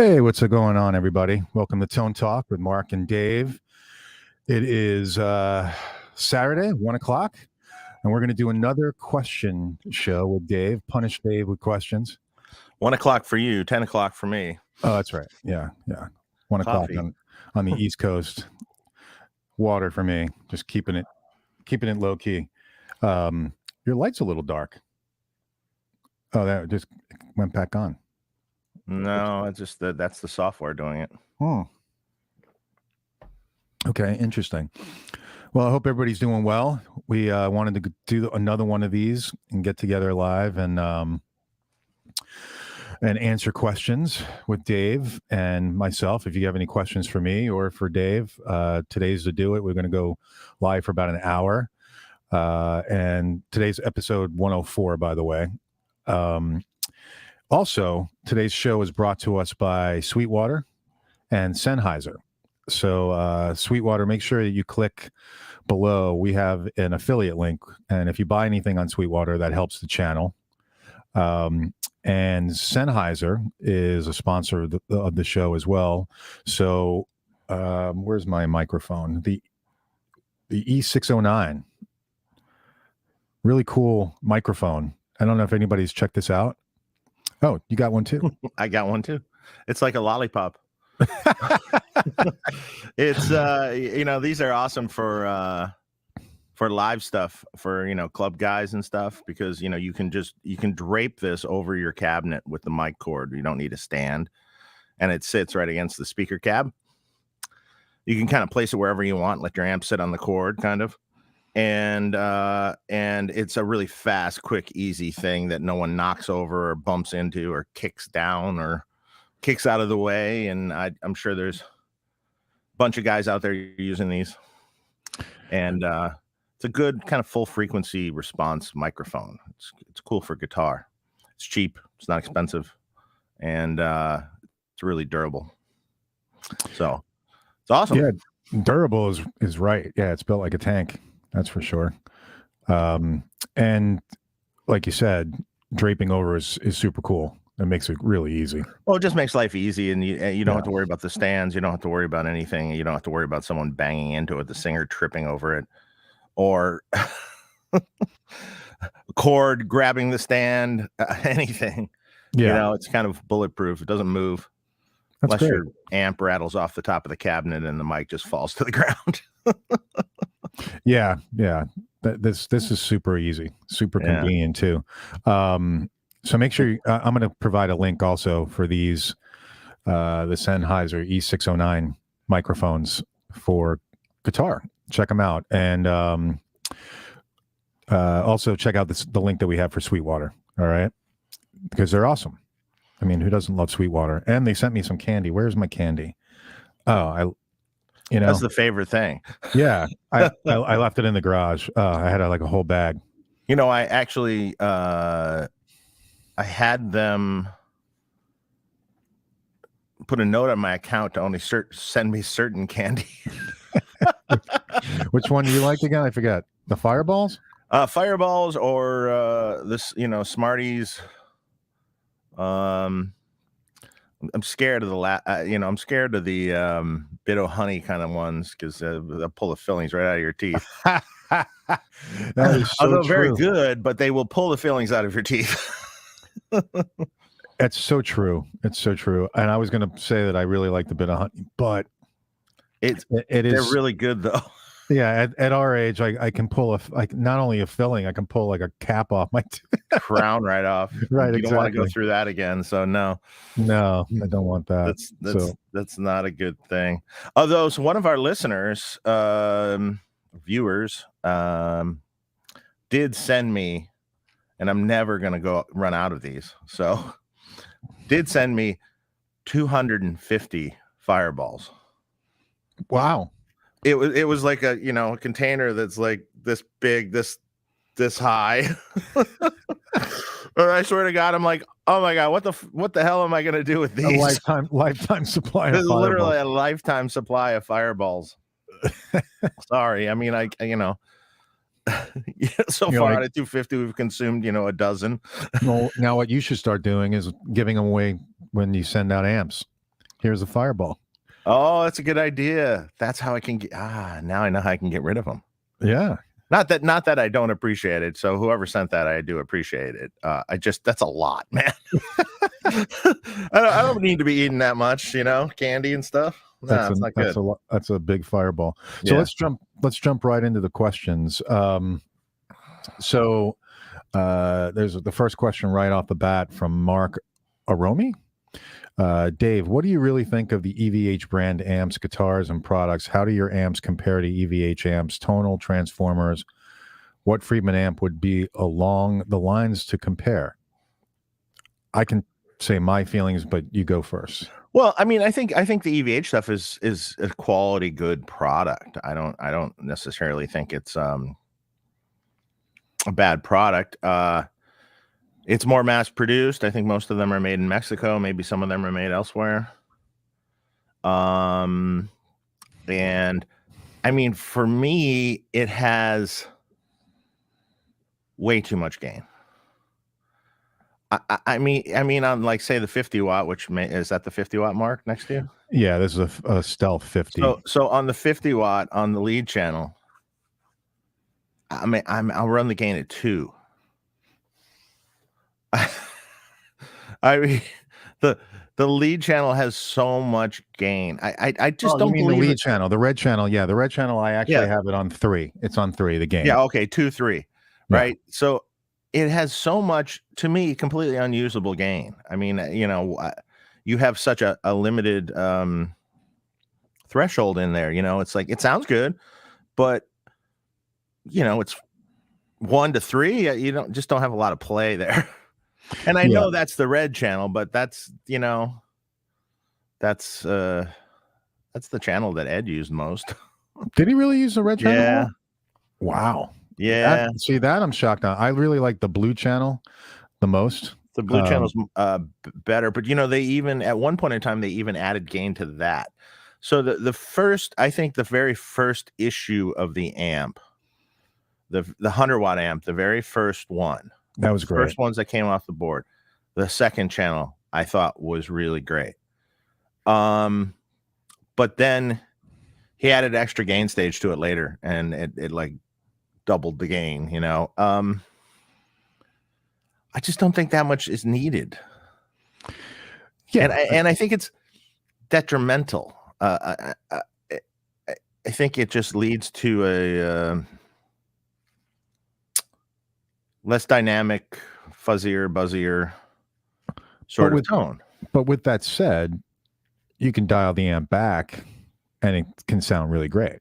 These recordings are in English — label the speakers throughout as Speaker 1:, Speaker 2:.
Speaker 1: Hey, what's going on, everybody? Welcome to Tone Talk with Mark and Dave. It is Saturday, 1 o'clock, and we're going to do another question show with Dave. Punish Dave with questions.
Speaker 2: 1 o'clock for you, 10 o'clock for me.
Speaker 1: Oh, that's right. Yeah. 1 o'clock on the East Coast. Water for me. Just keeping it low key. Your light's a little dark. Oh, that just went back on.
Speaker 2: No, it's just that's the software doing it.
Speaker 1: Okay, interesting. Well, I hope everybody's doing well. We wanted to do another one of these and get together live and answer questions with Dave and myself. If you have any questions for me or for Dave, today's to do it. We're going to go live for about an hour. And today's episode 104, by the way. Also, today's show is brought to us by Sweetwater and Sennheiser. So Sweetwater, make sure that you click below. We have an affiliate link. And if you buy anything on Sweetwater, that helps the channel. And Sennheiser is a sponsor of the show as well. So where's my microphone? The e609. Really cool microphone. I don't know if anybody's checked this out. Oh, you got one too?
Speaker 2: I got one too. It's like a lollipop. It's these are awesome for live stuff, for club guys and stuff, because you can drape this over your cabinet with the mic cord. You don't need a stand, and it sits right against the speaker cab. You can kind of place it wherever you want, let your amp sit on the cord, kind of. And it's a really fast, quick, easy thing that no one knocks over or bumps into or kicks down or kicks out of the way. And I'm sure there's a bunch of guys out there using these. And it's a good kind of full frequency response microphone. It's cool for guitar. It's cheap. It's not expensive. And it's really durable. So it's awesome.
Speaker 1: Yeah, durable is right. Yeah, it's built like a tank. That's for sure. And like you said, draping over is super cool. It makes it really easy.
Speaker 2: Well, it just makes life easy, and you don't have to worry about the stands. You don't have to worry about anything. You don't have to worry about someone banging into it, the singer tripping over it, or cord grabbing the stand, anything.
Speaker 1: Yeah.
Speaker 2: It's kind of bulletproof. It doesn't move.
Speaker 1: That's
Speaker 2: unless
Speaker 1: great.
Speaker 2: Your amp rattles off the top of the cabinet and the mic just falls to the ground.
Speaker 1: Yeah. This is super easy, super convenient too. So make sure I'm going to provide a link also for these the Sennheiser e609 microphones for guitar. Check them out, and also check out the link that we have for Sweetwater. All right, because they're awesome. I mean, who doesn't love Sweetwater? And they sent me some candy. Where's my candy? Oh, that's
Speaker 2: the favorite thing.
Speaker 1: Yeah, I left it in the garage. I had a whole bag.
Speaker 2: I actually I had them put a note on my account to only send me certain candy.
Speaker 1: Which one do you like again? I forget. The Fireballs?
Speaker 2: Fireballs or this, Smarties. I'm scared of I'm scared of the bit of honey kind of ones, because they'll pull the fillings right out of your teeth.
Speaker 1: That is so
Speaker 2: Although
Speaker 1: true.
Speaker 2: Very good, but they will pull the fillings out of your teeth.
Speaker 1: It's so true. It's so true. And I was going to say that I really like the bit of honey, but it is.
Speaker 2: They're really good though.
Speaker 1: Yeah, at our age, I can pull not only a filling, I can pull like a cap off my
Speaker 2: crown right off.
Speaker 1: Right,
Speaker 2: you don't want to go through that again. So no,
Speaker 1: I don't want that.
Speaker 2: That's not a good thing. Although one of our listeners, viewers, did send me, and I'm never gonna run out of these. So did send me 250 Fireballs.
Speaker 1: Wow.
Speaker 2: It was like a a container that's like this big, this high. Or I swear to God, I'm like, oh my God, what the hell am I gonna do with these?
Speaker 1: A lifetime supply.
Speaker 2: This is literally a lifetime supply of Fireballs. Sorry, I mean, so far out of 250, we've consumed a dozen.
Speaker 1: Well, now what you should start doing is giving them away when you send out amps. Here's a fireball.
Speaker 2: Oh, that's a good idea. That's how I can get. Now I know how I can get rid of them.
Speaker 1: Yeah.
Speaker 2: Not that I don't appreciate it. So whoever sent that, I do appreciate it. That's a lot, man. I don't need to be eating that much, candy and stuff. No, it's not good.
Speaker 1: That's a big fireball. So let's jump right into the questions. So there's the first question right off the bat from Mark Aromi. Dave, what do you really think of the EVH brand amps, guitars, and products? How do your amps compare to EVH amps, tonal transformers? What Friedman amp would be along the lines to compare? I can say my feelings, but you go first.
Speaker 2: Well, I mean, I think the EVH stuff is a quality, good product. I don't necessarily think it's a bad product. It's more mass produced. I think most of them are made in Mexico. Maybe some of them are made elsewhere. And I mean, for me, it has way too much gain. I mean, on like say the 50 watt, is that the 50 watt mark next to you?
Speaker 1: Yeah, this is a Stealth 50.
Speaker 2: So on the 50 watt on the lead channel, I mean, I'll run the gain at 2. I mean, the lead channel has so much gain. I just don't believe
Speaker 1: the lead channel, the red channel. Yeah, the red channel. I actually have it on 3. It's on 3. The gain.
Speaker 2: Yeah. Okay. 2, 3. Right. Yeah. So it has so much, to me, completely unusable gain. I mean, you have such a limited threshold in there. It's like it sounds good, but it's 1 to 3. You don't have a lot of play there. And I know that's the red channel, but that's the channel that Ed used most.
Speaker 1: Did he really use the red channel?
Speaker 2: Yeah.
Speaker 1: Wow.
Speaker 2: Yeah.
Speaker 1: That I'm shocked on. I really like the blue channel the most.
Speaker 2: The blue channel's better, but they even at one point in time they even added gain to that. So I think the very first issue of the amp, the 100 watt amp, the very first one.
Speaker 1: That was great.
Speaker 2: First ones that came off the board. The second channel I thought was really great. But then he added extra gain stage to it later, and it like doubled the gain. I just don't think that much is needed. Yeah, and I think it's detrimental. I think it just leads to a less dynamic, fuzzier, buzzier sort of tone.
Speaker 1: But with that said, you can dial the amp back and it can sound really great.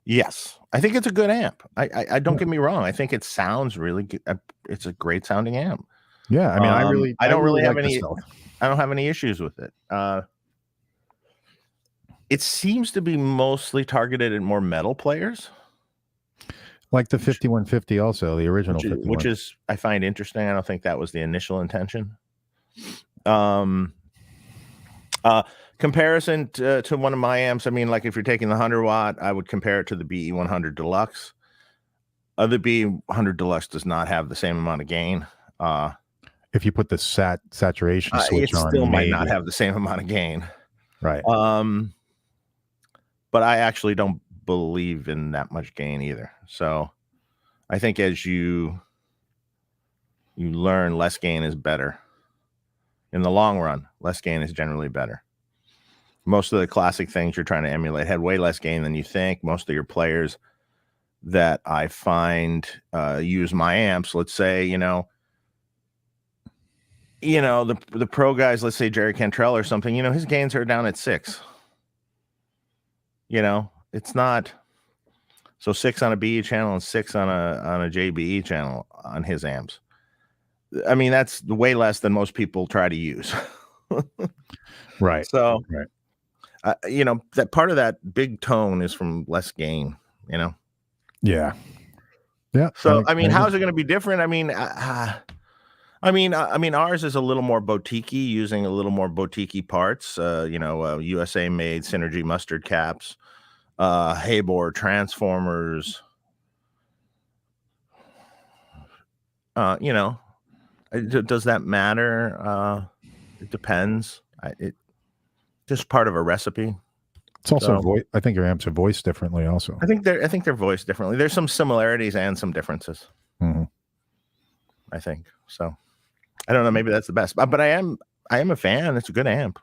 Speaker 2: Yes. I think it's a good amp. I don't get me wrong. I think it sounds really good. It's a great sounding amp.
Speaker 1: Yeah. I mean,
Speaker 2: I don't really have any issues with it. It seems to be mostly targeted at more metal players.
Speaker 1: Like the 5150 also, the original 51.
Speaker 2: Which is, I find interesting. I don't think that was the initial intention. Comparison to one of my amps, I mean, like if you're taking the 100 watt, I would compare it to the BE100 Deluxe. The BE100 Deluxe does not have the same amount of gain.
Speaker 1: If you put the saturation switch on,
Speaker 2: it still might not have the same amount of gain.
Speaker 1: Right.
Speaker 2: But I actually don't believe in that much gain either. So I think as you learn, less gain is better. In the long run, less gain is generally better. Most of the classic things you're trying to emulate had way less gain than you think. Most of your players that I find use my amps, let's say, the pro guys, let's say Jerry Cantrell or something, his gains are down at 6. It's not so 6 on a BE channel and 6 on a JBE channel on his amps. I mean, that's way less than most people try to use.
Speaker 1: Right.
Speaker 2: So,
Speaker 1: right.
Speaker 2: That part of that big tone is from less gain,
Speaker 1: Yeah.
Speaker 2: Yeah. So, I mean, how's it going to be different? I mean, ours is a little more boutique-y, using a little more boutique-y parts. USA made Synergy mustard caps, Haybor transformers. Does that matter? It depends. It just part of a recipe.
Speaker 1: It's also I think your amps are voiced differently also.
Speaker 2: I think they're voiced differently. There's some similarities and some differences.
Speaker 1: Mm-hmm.
Speaker 2: I think so. I don't know. Maybe that's the best, but I am a fan. It's a good amp.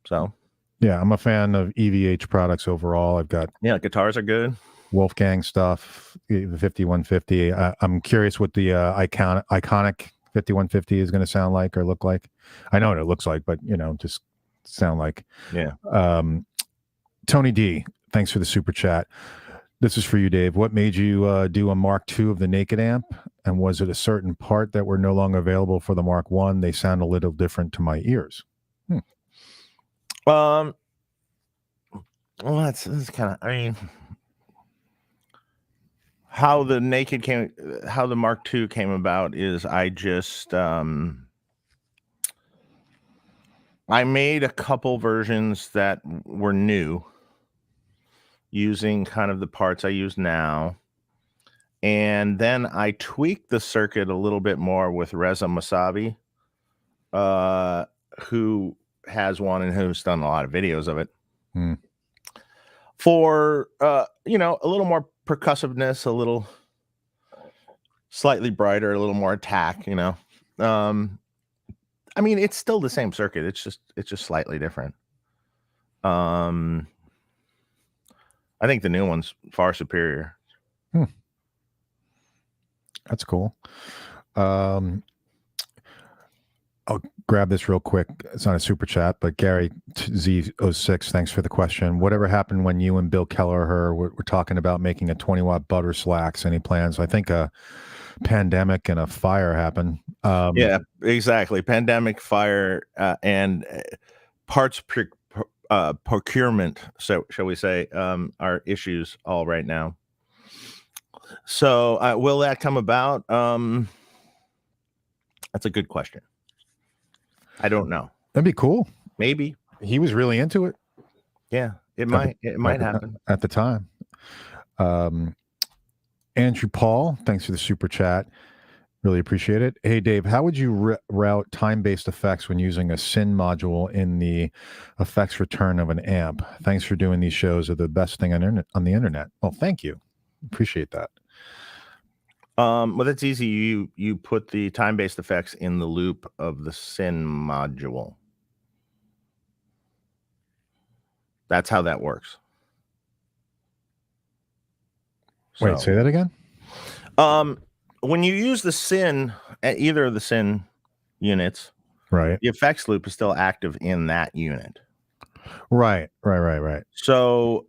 Speaker 2: So
Speaker 1: yeah, I'm a fan of EVH products overall. I've got
Speaker 2: guitars are good.
Speaker 1: Wolfgang stuff, the 5150. I'm curious what the iconic 5150 is going to sound like or look like. I know what it looks like, but just sound like.
Speaker 2: Yeah.
Speaker 1: Tony D, thanks for the super chat. This is for you, Dave. What made you do a Mark II of the naked amp? And was it a certain part that were no longer available for the Mark I? They sound a little different to my ears.
Speaker 2: Well, that's kind of, I mean, how the Mark II came about is I just, I made a couple versions that were new using kind of the parts I use now. And then I tweaked the circuit a little bit more with Reza Masabi, who has one and who's done a lot of videos of it. For, a little more percussiveness, a little slightly brighter, a little more attack, I mean, it's still the same circuit. It's just slightly different. I think the new one's far superior.
Speaker 1: That's cool. I'll grab this real quick. It's not a super chat, but Gary Z06, thanks for the question. Whatever happened when you and Bill Kelleher were talking about making a 20-watt butter slacks? Any plans? I think a pandemic and a fire happened.
Speaker 2: Yeah, exactly. Pandemic, fire, and parts procurement, so shall we say, are issues all right now. So will that come about? That's a good question. I don't know.
Speaker 1: That'd be cool.
Speaker 2: Maybe.
Speaker 1: He was really into it.
Speaker 2: Yeah, it might happen
Speaker 1: at the time. Andrew Paul, thanks for the super chat. Really appreciate it. Hey, Dave, how would you route time-based effects when using a SYN module in the effects return of an amp? Thanks for doing these shows. Are the best thing on the internet. Well, thank you. Appreciate that.
Speaker 2: Well, that's easy. You put the time-based effects in the loop of the SYN module. That's how that works.
Speaker 1: Wait, say that again?
Speaker 2: When you use the SYN at either of the SYN units,
Speaker 1: right,
Speaker 2: the effects loop is still active in that unit.
Speaker 1: Right.
Speaker 2: So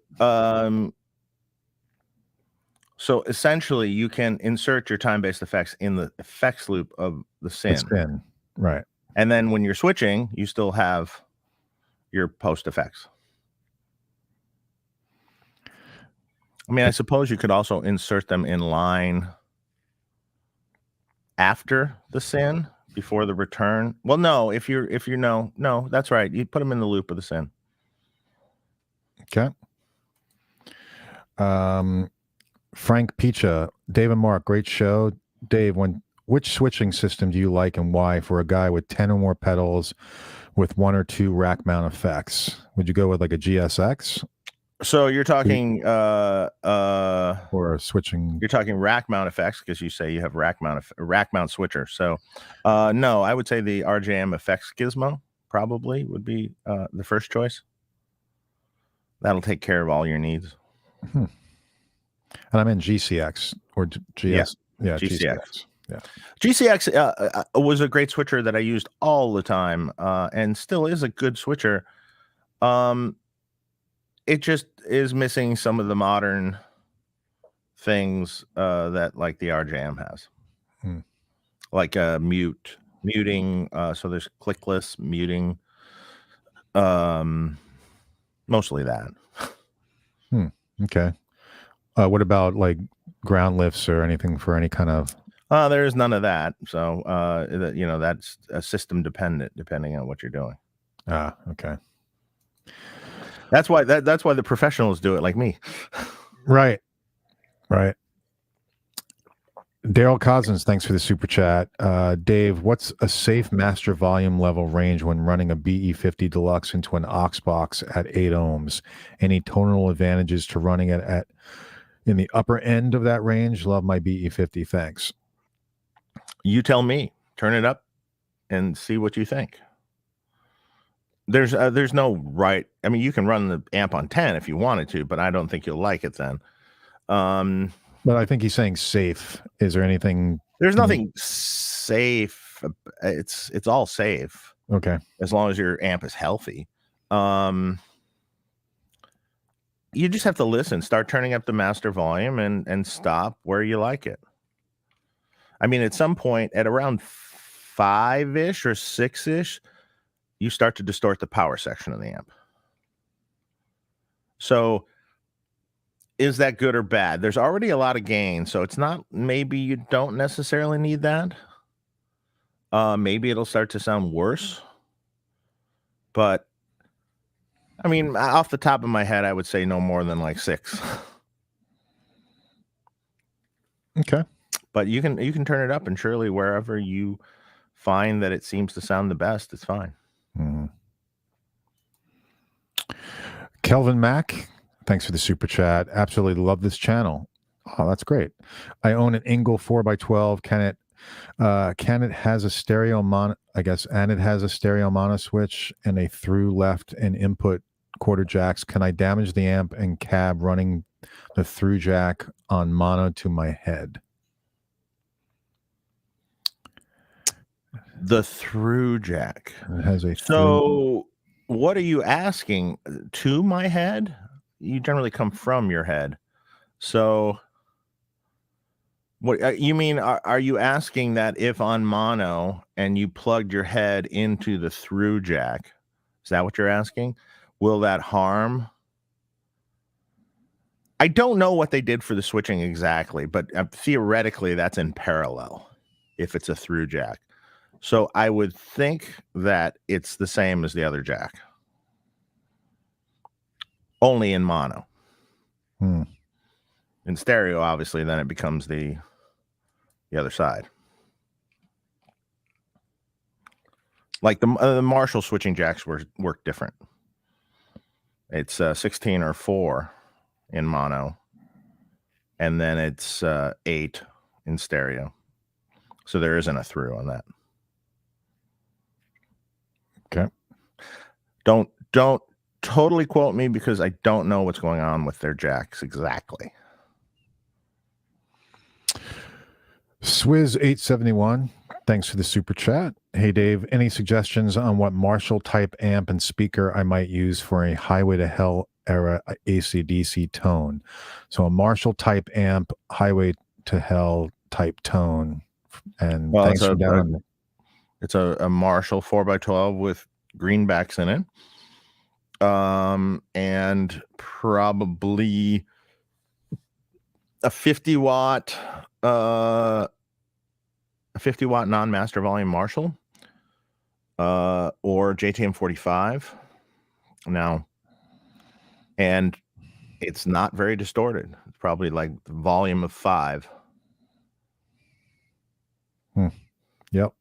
Speaker 2: essentially, you can insert your time-based effects in the effects loop of the SYN.
Speaker 1: Right.
Speaker 2: And then when you're switching, you still have your post effects. I mean, I suppose you could also insert them in line after the SYN before the return. Well, no, if you're no, that's right. You put them in the loop of the SYN.
Speaker 1: Okay. Frank Picha, Dave and Marc, great show. Dave, which switching system do you like and why for a guy with 10 or more pedals with 1 or 2 rack mount effects? Would you go with like a GSX?
Speaker 2: So you're talking
Speaker 1: or switching?
Speaker 2: You're talking rack mount effects because you say you have rack mount switcher. So no, I would say the RJM effects gizmo probably would be the first choice. That'll take care of all your needs.
Speaker 1: And I'm in GCX or GS. Yeah, GCX. Yeah,
Speaker 2: GCX was a great switcher that I used all the time, and still is a good switcher. It just is missing some of the modern things that like the RJM has, like muting. So there's clickless muting. Mostly that.
Speaker 1: Okay. What about like ground lifts or anything for any kind of?
Speaker 2: There's none of that. So that's system dependent, depending on what you're doing.
Speaker 1: Okay.
Speaker 2: That's why the professionals do it, like me.
Speaker 1: Right. Daryl Cousins, thanks for the super chat. Dave, what's a safe master volume level range when running a BE50 Deluxe into an aux box at 8 ohms? Any tonal advantages to running it at in the upper end of that range? Love my BE50, thanks.
Speaker 2: You tell me. Turn it up and see what you think. There's no right. I mean, you can run the amp on 10 if you wanted to, but I don't think you'll like it then.
Speaker 1: But I think he's saying safe. Is there anything?
Speaker 2: There's nothing safe. It's all safe.
Speaker 1: Okay.
Speaker 2: As long as your amp is healthy. You just have to listen. Start turning up the master volume and stop where you like it. I mean, at some point, at around 5-ish or 6-ish, you start to distort the power section of the amp. So is that good or bad? There's already a lot of gain, so it's not, maybe you don't necessarily need that. Maybe it'll start to sound worse. But, I mean, off the top of my head, I would say no more than like 6.
Speaker 1: Okay.
Speaker 2: But you can turn it up, and surely wherever you find that it seems to sound the best, it's fine.
Speaker 1: Mm-hmm. Kelvin Mack, thanks for the super chat. Absolutely love this channel. Oh, that's great. I own an Engel 4x12. Can it has a stereo mono, I guess, and it has a stereo mono switch and a through left and input quarter jacks. Can I damage the amp and cab running the through jack on mono to my head?
Speaker 2: The through jack.
Speaker 1: It has a
Speaker 2: so what are you asking? To my head? You generally come from your head. So what you mean, are you asking that if on mono and you plugged your head into the through jack, is that what you're asking? Will that harm? I don't know what they did for the switching exactly, but theoretically that's in parallel if it's a through jack. So I would think that it's the same as the other jack, only in mono. In stereo, obviously, then it becomes the other side. Like the Marshall switching jacks work different. It's 16 or 4 in mono, and then it's 8 in stereo. So there isn't a through on that.
Speaker 1: Okay.
Speaker 2: Don't totally quote me because I don't know what's going on with their jacks exactly.
Speaker 1: Swizz 871, thanks for the super chat. Hey Dave, any suggestions on what Marshall type amp and speaker I might use for a Highway to Hell era AC/DC tone? So a Marshall type amp, Highway to Hell type tone. And well, thanks for down.
Speaker 2: It's a Marshall 4x12 with greenbacks in it. And probably a 50 watt non-master volume Marshall, or JTM 45 now, and it's not very distorted. It's probably like the volume of 5.
Speaker 1: Yep.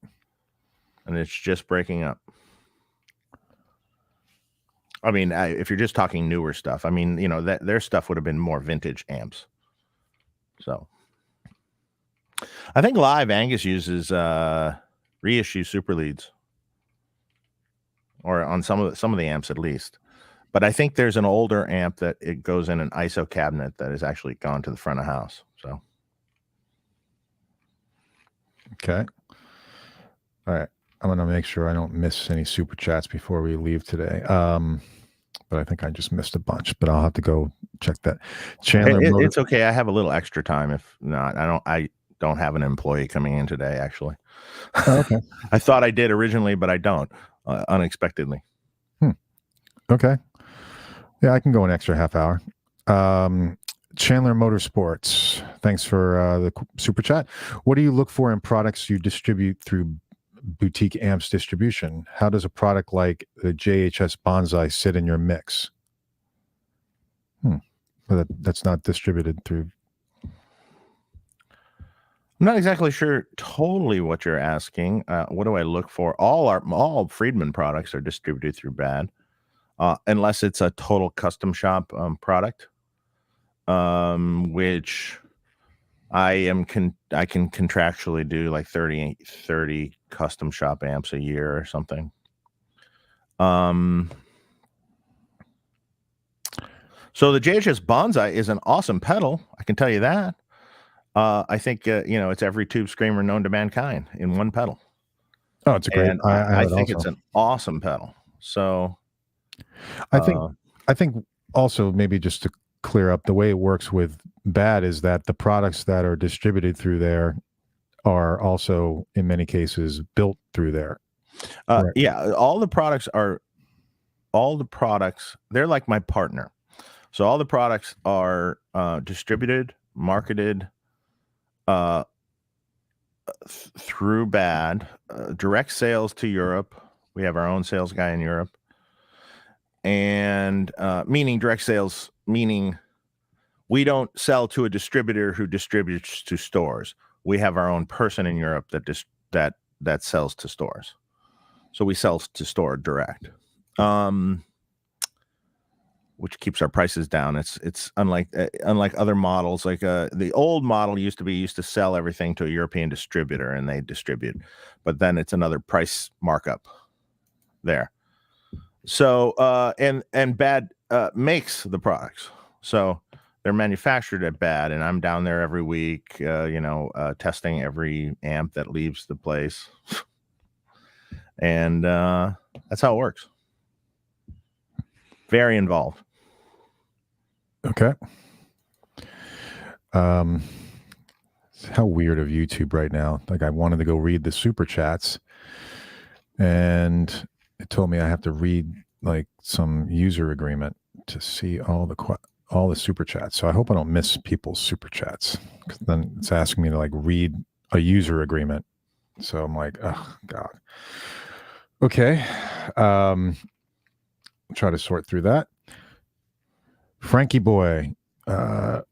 Speaker 2: And it's just breaking up. I mean, if you're just talking newer stuff, I mean, you know, that their stuff would have been more vintage amps. So I think live Angus uses reissue super leads, or on some of the amps at least. But I think there's an older amp that it goes in an ISO cabinet that has actually gone to the front of house. So
Speaker 1: okay. All right. I'm going to make sure I don't miss any super chats before we leave today. But I think I just missed a bunch, but I'll have to go check that. Chandler,
Speaker 2: it's okay. I have a little extra time. If not, I don't have an employee coming in today, actually.
Speaker 1: Oh, okay.
Speaker 2: I thought I did originally, but I don't, unexpectedly.
Speaker 1: Okay. Yeah, I can go an extra half hour. Chandler Motorsports, thanks for the super chat. What do you look for in products you distribute through boutique amps distribution? How does a product like the JHS Banzai sit in your mix? Well, that's not distributed through.
Speaker 2: I'm not exactly sure totally what you're asking. What do I look for? All Friedman products are distributed through BAD, unless it's a total custom shop product, which I can contractually do like 30 custom shop amps a year or something. So the JHS Banzai is an awesome pedal. I can tell you that. I think it's every tube screamer known to mankind in one pedal.
Speaker 1: Oh, it's a great.
Speaker 2: And
Speaker 1: I
Speaker 2: I
Speaker 1: have it
Speaker 2: think
Speaker 1: also.
Speaker 2: it's an awesome pedal. So
Speaker 1: I think also maybe just to clear up, the way it works with BAD is that the products that are distributed through there are also in many cases built through there. Right.
Speaker 2: Yeah, all the products, they're like my partner. So all the products are distributed, marketed through BAD, direct sales to Europe. We have our own sales guy in Europe. And meaning direct sales, meaning we don't sell to a distributor who distributes to stores. We have our own person in Europe that sells to stores. So we sell to store direct, which keeps our prices down. It's unlike other models. Like the old model used to sell everything to a European distributor and they distribute, but then it's another price markup there. So and BAD makes the products, so they're manufactured at BAD, and I'm down there every week, testing every amp that leaves the place, and that's how it works. Very involved.
Speaker 1: Okay. How weird of YouTube right now. Like I wanted to go read the super chats, and it told me I have to read like some user agreement to see all the super chats. So I hope I don't miss people's super chats, because then it's asking me to like read a user agreement. So I'm like, oh God. Okay. I'll try to sort through that. Frankie boy, the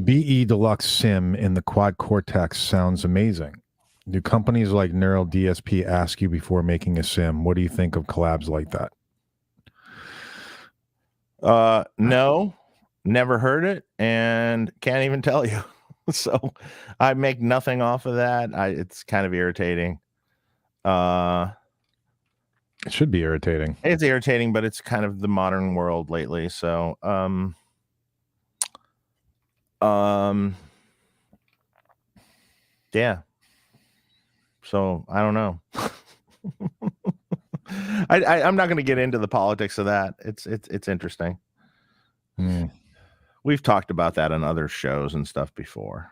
Speaker 1: BE Deluxe Sim in the Quad Cortex sounds amazing. Do companies like Neural DSP ask you before making a sim? What do you think of collabs like that?
Speaker 2: No, never heard it and can't even tell you. So I make nothing off of that. It's kind of irritating.
Speaker 1: It should be irritating.
Speaker 2: It's irritating, but it's kind of the modern world lately. So, yeah. So I don't know. I'm not going to get into the politics of that. It's interesting. We've talked about that on other shows and stuff before.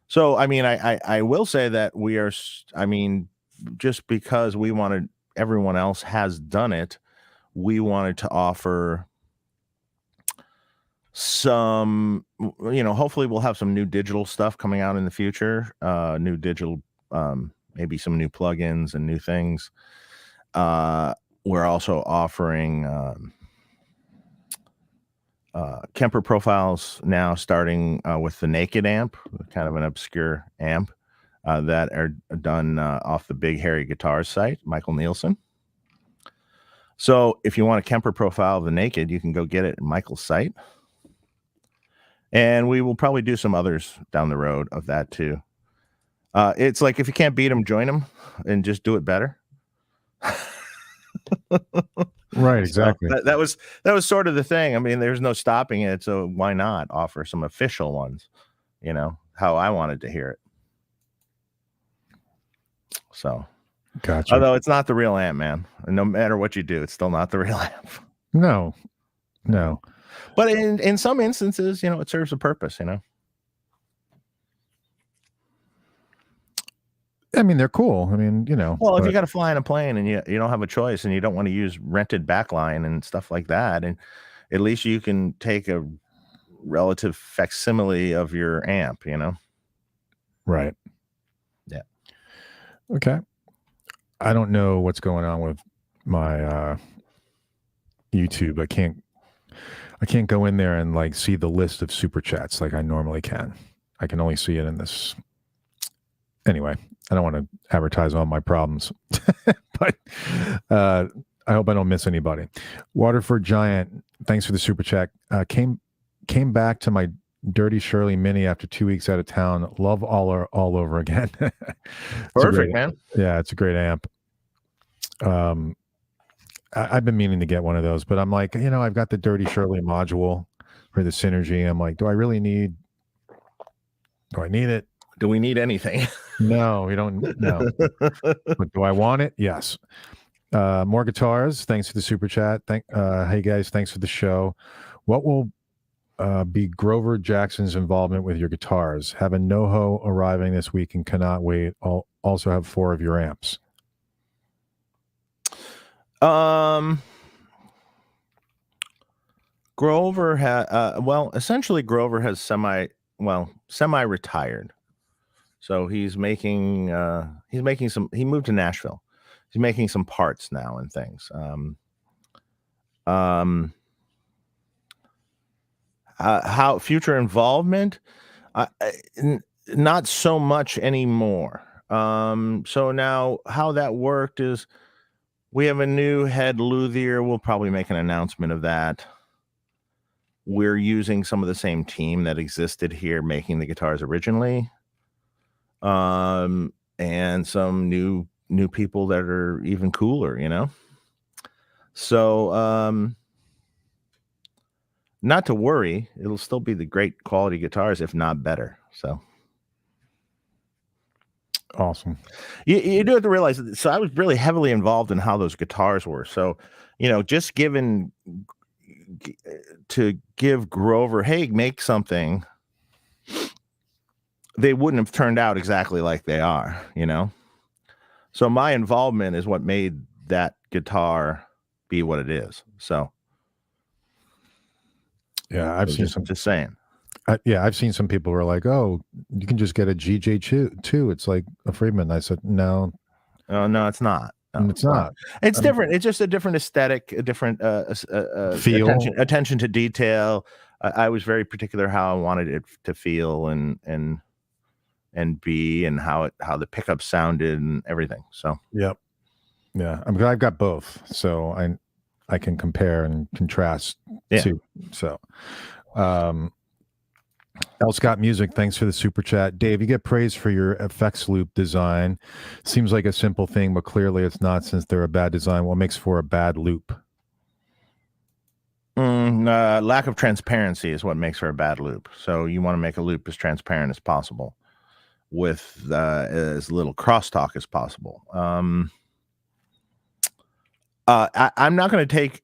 Speaker 2: So I mean, I will say that we are. I mean, just because we wanted, everyone else has done it, we wanted to offer some, hopefully we'll have some new digital stuff coming out in the future, new digital, maybe some new plugins and new things. We're also offering Kemper profiles now, starting with the Naked amp, kind of an obscure amp that are done off the Big Hairy Guitars site, Michael Nielsen. So if you want a Kemper profile of the Naked, you can go get it at Michael's site. And we will probably do some others down the road of that too. It's like, if you can't beat them, join them and just do it better.
Speaker 1: Right, exactly.
Speaker 2: So that was sort of the thing. I mean, there's no stopping it, so why not offer some official ones? How I wanted to hear it. So,
Speaker 1: gotcha.
Speaker 2: Although it's not the real amp, man. And no matter what you do, it's still not the real amp.
Speaker 1: No.
Speaker 2: But in some instances, it serves a purpose.
Speaker 1: I mean, they're cool. I mean,
Speaker 2: Well, if you got to fly in a plane and you don't have a choice and you don't want to use rented backline and stuff like that, and at least you can take a relative facsimile of your amp,
Speaker 1: Right.
Speaker 2: Yeah.
Speaker 1: Okay. I don't know what's going on with my YouTube. I can't go in there and like see the list of super chats like I normally can. I can only see it in this. Anyway, I don't want to advertise all my problems, but I hope I don't miss anybody. Waterford Giant, thanks for the super chat. Came back to my Dirty Shirley Mini after 2 weeks out of town. Love all over again.
Speaker 2: Perfect, man.
Speaker 1: Yeah, it's a great amp. I've been meaning to get one of those, but I'm like, I've got the Dirty Shirley module for the Synergy. I'm like, do I need it?
Speaker 2: Do we need anything?
Speaker 1: No, we don't. No. But do I want it? Yes. More guitars. Thanks for the super chat. Hey guys, thanks for the show. What will be Grover Jackson's involvement with your guitars? Have a NoHo arriving this week and cannot wait. I'll also have 4 of your amps.
Speaker 2: Grover essentially Grover has semi-retired. So he moved to Nashville. He's making some parts now and things. How future involvement? Not so much anymore. So now how that worked is we have a new head luthier. We'll probably make an announcement of that. We're using some of the same team that existed here making the guitars originally. And some new people that are even cooler, So, not to worry, it'll still be the great quality guitars, if not better. So
Speaker 1: awesome.
Speaker 2: You do have to realize that. So I was really heavily involved in how those guitars were. So, just to give Grover, hey, make something, they wouldn't have turned out exactly like they are, So my involvement is what made that guitar be what it is. So
Speaker 1: yeah, I've seen some.
Speaker 2: Just saying.
Speaker 1: I've seen some people who are like, "Oh, you can just get a GJ2. It's like a Friedman." I said, "No,
Speaker 2: no, it's not.
Speaker 1: No, it's not.
Speaker 2: It's different. It's just a different aesthetic, a different
Speaker 1: feel,
Speaker 2: attention to detail. I was very particular how I wanted it to feel and be and how the pickup sounded and everything. So
Speaker 1: yep, yeah. I'm glad I've got both, so I can compare and contrast too. So, L. Scott Music, thanks for the super chat. Dave, you get praise for your effects loop design. Seems like a simple thing, but clearly it's not since they're a bad design. What makes for a bad loop?
Speaker 2: Lack of transparency is what makes for a bad loop. So you want to make a loop as transparent as possible with as little crosstalk as possible. I'm not going to take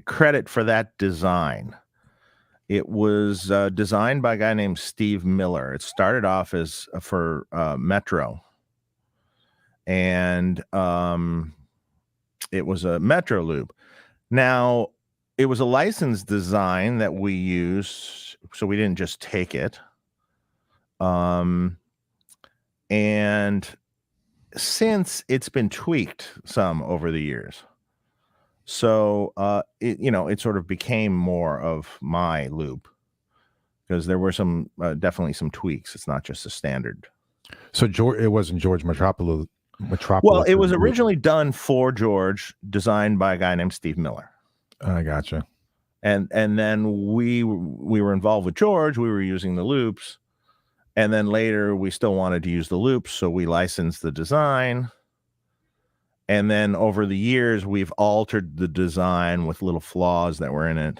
Speaker 2: credit for that design. It was designed by a guy named Steve Miller. It started off as for Metro, and it was a Metro loop. Now, it was a licensed design that we used, so we didn't just take it. And since it's been tweaked some over the years. So, it sort of became more of my loop because there were some, definitely some tweaks. It's not just a standard.
Speaker 1: So it wasn't George Metropolis.
Speaker 2: Well, it was originally done for George, designed by a guy named Steve Miller.
Speaker 1: I gotcha.
Speaker 2: And then we were involved with George. We were using the loops. And then later we still wanted to use the loops. So we licensed the design. And then over the years, we've altered the design with little flaws that were in it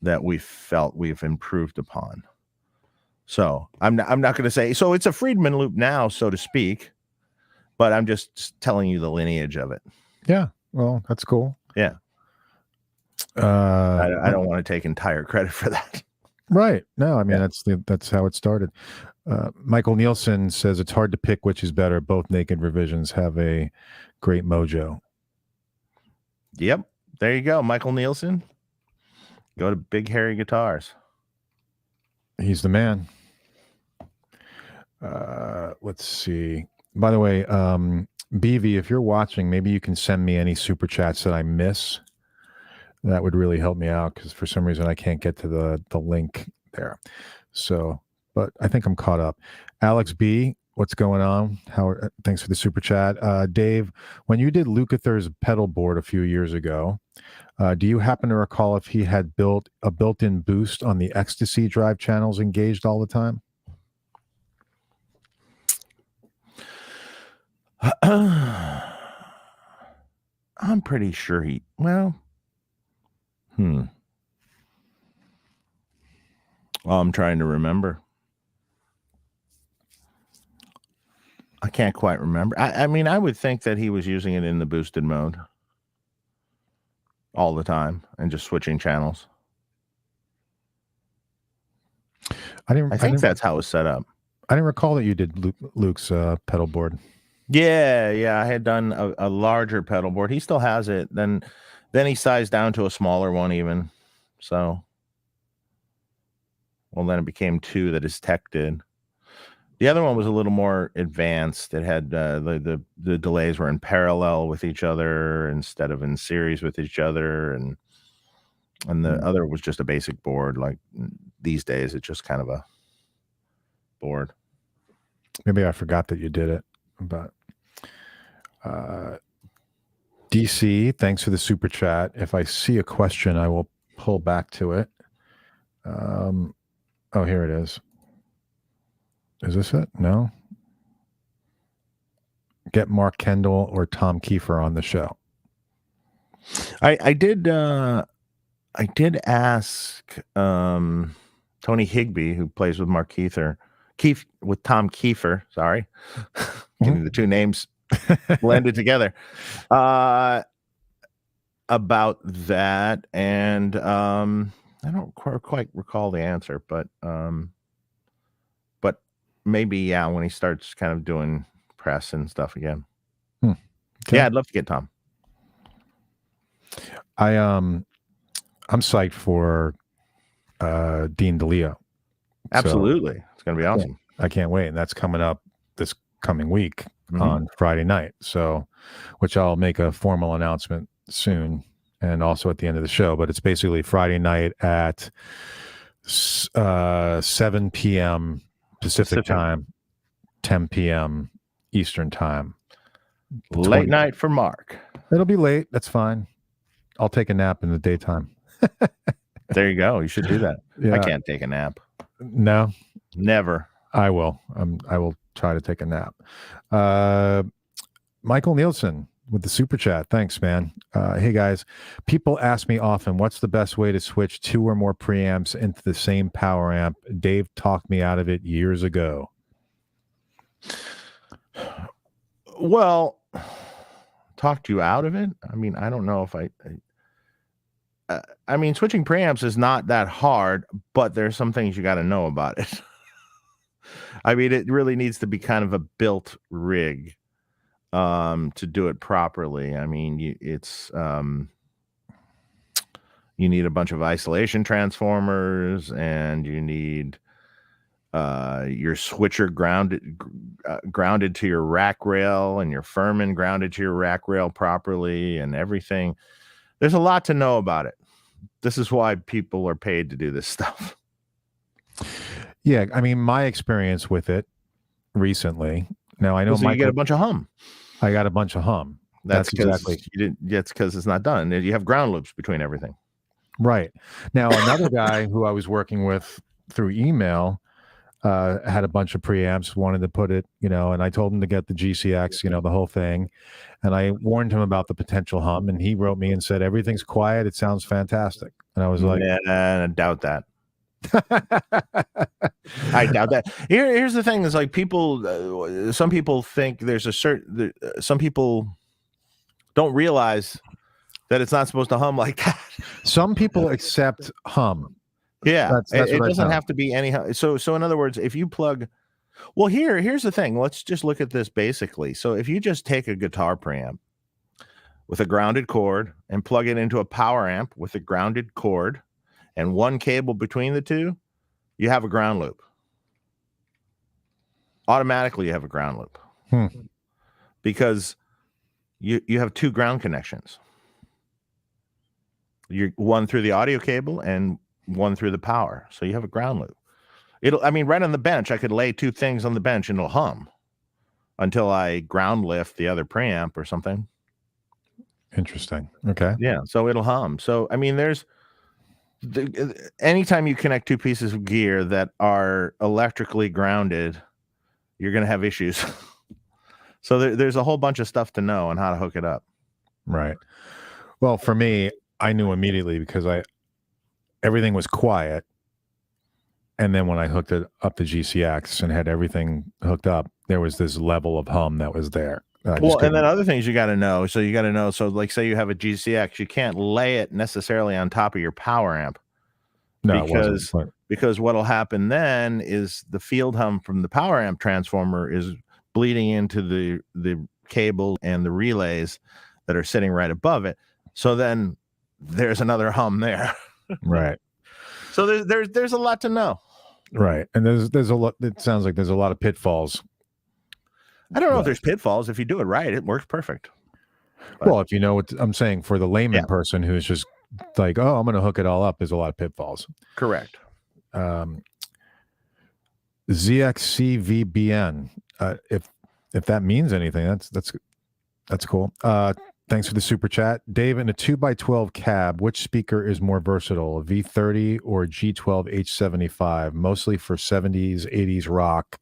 Speaker 2: that we felt we've improved upon. So I'm not going to say, so it's a Friedman loop now, so to speak, but I'm just telling you the lineage of it.
Speaker 1: Yeah. Well, that's cool.
Speaker 2: Yeah. I don't want to take entire credit for that.
Speaker 1: Right. No, I mean, that's how it started. Michael Nielsen says it's hard to pick which is better. Both Naked Revisions have a great mojo.
Speaker 2: Yep. There you go. Michael Nielsen. Go to Big Hairy Guitars.
Speaker 1: He's the man. Let's see. By the way, BV, if you're watching, maybe you can send me any super chats that I miss. That would really help me out because for some reason I can't get to the link there. So, but I think I'm caught up. Alex B, what's going on? Thanks for the super chat. Dave, when you did Lukather's pedal board a few years ago, do you happen to recall if he had built a built-in boost on the ecstasy drive channels engaged all the time?
Speaker 2: I'm pretty sure I'm trying to remember. I can't quite remember. I mean, I would think that he was using it in the boosted mode all the time and just switching channels. I think that's how it was set up.
Speaker 1: I didn't recall that you did Luke's pedal board.
Speaker 2: Yeah. I had done a larger pedal board. He still has it. Then he sized down to a smaller one even. So, well, then it became 2 that his tech did. The other one was a little more advanced. It had the delays were in parallel with each other instead of in series with each other, and the other was just a basic board. Like these days, it's just kind of a board.
Speaker 1: Maybe I forgot that you did it, but DC, thanks for the super chat. If I see a question, I will pull back to it. Oh, here it is. Is this it? No. Get Mark Kendall or Tom Kiefer on the show.
Speaker 2: I did ask Tony Higbee, who plays with Mark with Tom Kiefer. Sorry, getting the two names blended together. About that, and I don't quite recall the answer, but maybe when he starts kind of doing press and stuff again.
Speaker 1: Okay.
Speaker 2: Yeah, I'd love to get Tom.
Speaker 1: I'm psyched for Dean DeLeo.
Speaker 2: Absolutely, so, it's gonna be awesome.
Speaker 1: I can't wait, and that's coming up this coming week on Friday night. So, which I'll make a formal announcement soon, and also at the end of the show. But it's basically Friday night at 7 p.m. Pacific time, 10 p.m. Eastern time.
Speaker 2: Late night for Mark.
Speaker 1: It'll be late. That's fine. I'll take a nap in the daytime.
Speaker 2: There you go. You should do that. Yeah. I can't take a nap.
Speaker 1: No,
Speaker 2: never.
Speaker 1: I will. I will try to take a nap. Michael Nielsen with the super chat. Thanks, man. Hey guys, people ask me often, what's the best way to switch 2 or more preamps into the same power amp? Dave talked me out of it years ago.
Speaker 2: Well, talked you out of it? I mean, I don't know if I mean, switching preamps is not that hard, but there's some things you got to know about it. I mean, it really needs to be kind of a built rig to do it properly. I mean, you need a bunch of isolation transformers, and you need your switcher grounded to your rack rail, and your Furman grounded to your rack rail properly, and everything. There's a lot to know about it. This is why people are paid to do this stuff.
Speaker 1: Yeah, I mean, my experience with it recently. Now I know
Speaker 2: you get a bunch of hum.
Speaker 1: I got a bunch of hum.
Speaker 2: That's exactly. That's because it's not done. You have ground loops between everything.
Speaker 1: Right. Now another guy who I was working with through email had a bunch of preamps, wanted to put it, and I told him to get the GCX, the whole thing. And I warned him about the potential hum, and he wrote me and said, everything's quiet. It sounds fantastic. And I was like,
Speaker 2: I doubt that. I doubt that. Here's the thing: is like people. Some people think there's some people don't realize that it's not supposed to hum like that.
Speaker 1: Some people accept hum.
Speaker 2: Yeah, that's it doesn't have to be any. So in other words, if you plug, well, here's the thing. Let's just look at this basically. So if you just take a guitar preamp with a grounded cord and plug it into a power amp with a grounded cord and one cable between the two, you have a ground loop. Automatically, you have a ground loop because you have 2 ground connections. You're one through the audio cable and one through the power. So you have a ground loop. I mean, right on the bench, I could lay two things on the bench and it'll hum until I ground lift the other preamp or something.
Speaker 1: Interesting. Okay.
Speaker 2: Yeah, so it'll hum. So I mean, anytime you connect two pieces of gear that are electrically grounded, you're going to have issues. So there's a whole bunch of stuff to know on how to hook it up.
Speaker 1: Right. Well, for me, I knew immediately because everything was quiet. And then when I hooked it up to GCX and had everything hooked up, there was this level of hum that was there.
Speaker 2: Well, and then other things you got to know. So you got to know. So like, say you have a GCX, you can't lay it necessarily on top of your power amp.
Speaker 1: No,
Speaker 2: because what'll happen then is the field hum from the power amp transformer is bleeding into the cable and the relays that are sitting right above it. So then there's another hum there.
Speaker 1: Right.
Speaker 2: So there's a lot to know.
Speaker 1: Right. And there's a lot. It sounds like there's a lot of pitfalls.
Speaker 2: I don't know if there's pitfalls. If you do it right, it works perfect.
Speaker 1: But, well, if you know what I'm saying, for the layman person who's just like, oh, I'm going to hook it all up, there's a lot of pitfalls.
Speaker 2: Correct.
Speaker 1: ZXCVBN. If that means anything, that's cool. Thanks for the super chat, Dave. In a 2x12 cab, which speaker is more versatile, a V30 or G12H75? Mostly for 70s, 80s rock,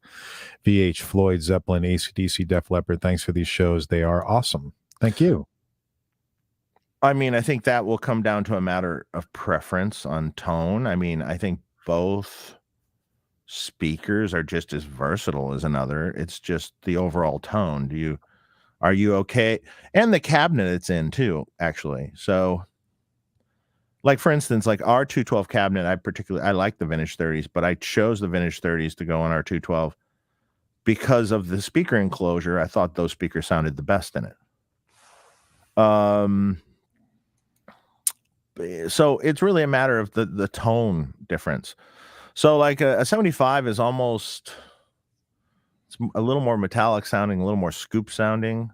Speaker 1: VH, Floyd, Zeppelin, AC/DC, Def Leppard. Thanks for these shows; they are awesome. Thank you.
Speaker 2: I mean, I think that will come down to a matter of preference on tone. I mean, I think both speakers are just as versatile as another. It's just the overall tone. Are you okay? And the cabinet it's in too, actually. So like, for instance, like our 212 cabinet, I like the vintage 30s, but I chose the vintage 30s to go on our 212 because of the speaker enclosure. I thought those speakers sounded the best in it. So it's really a matter of the tone difference. So like a 75 is almost, it's a little more metallic sounding, a little more scoop sounding.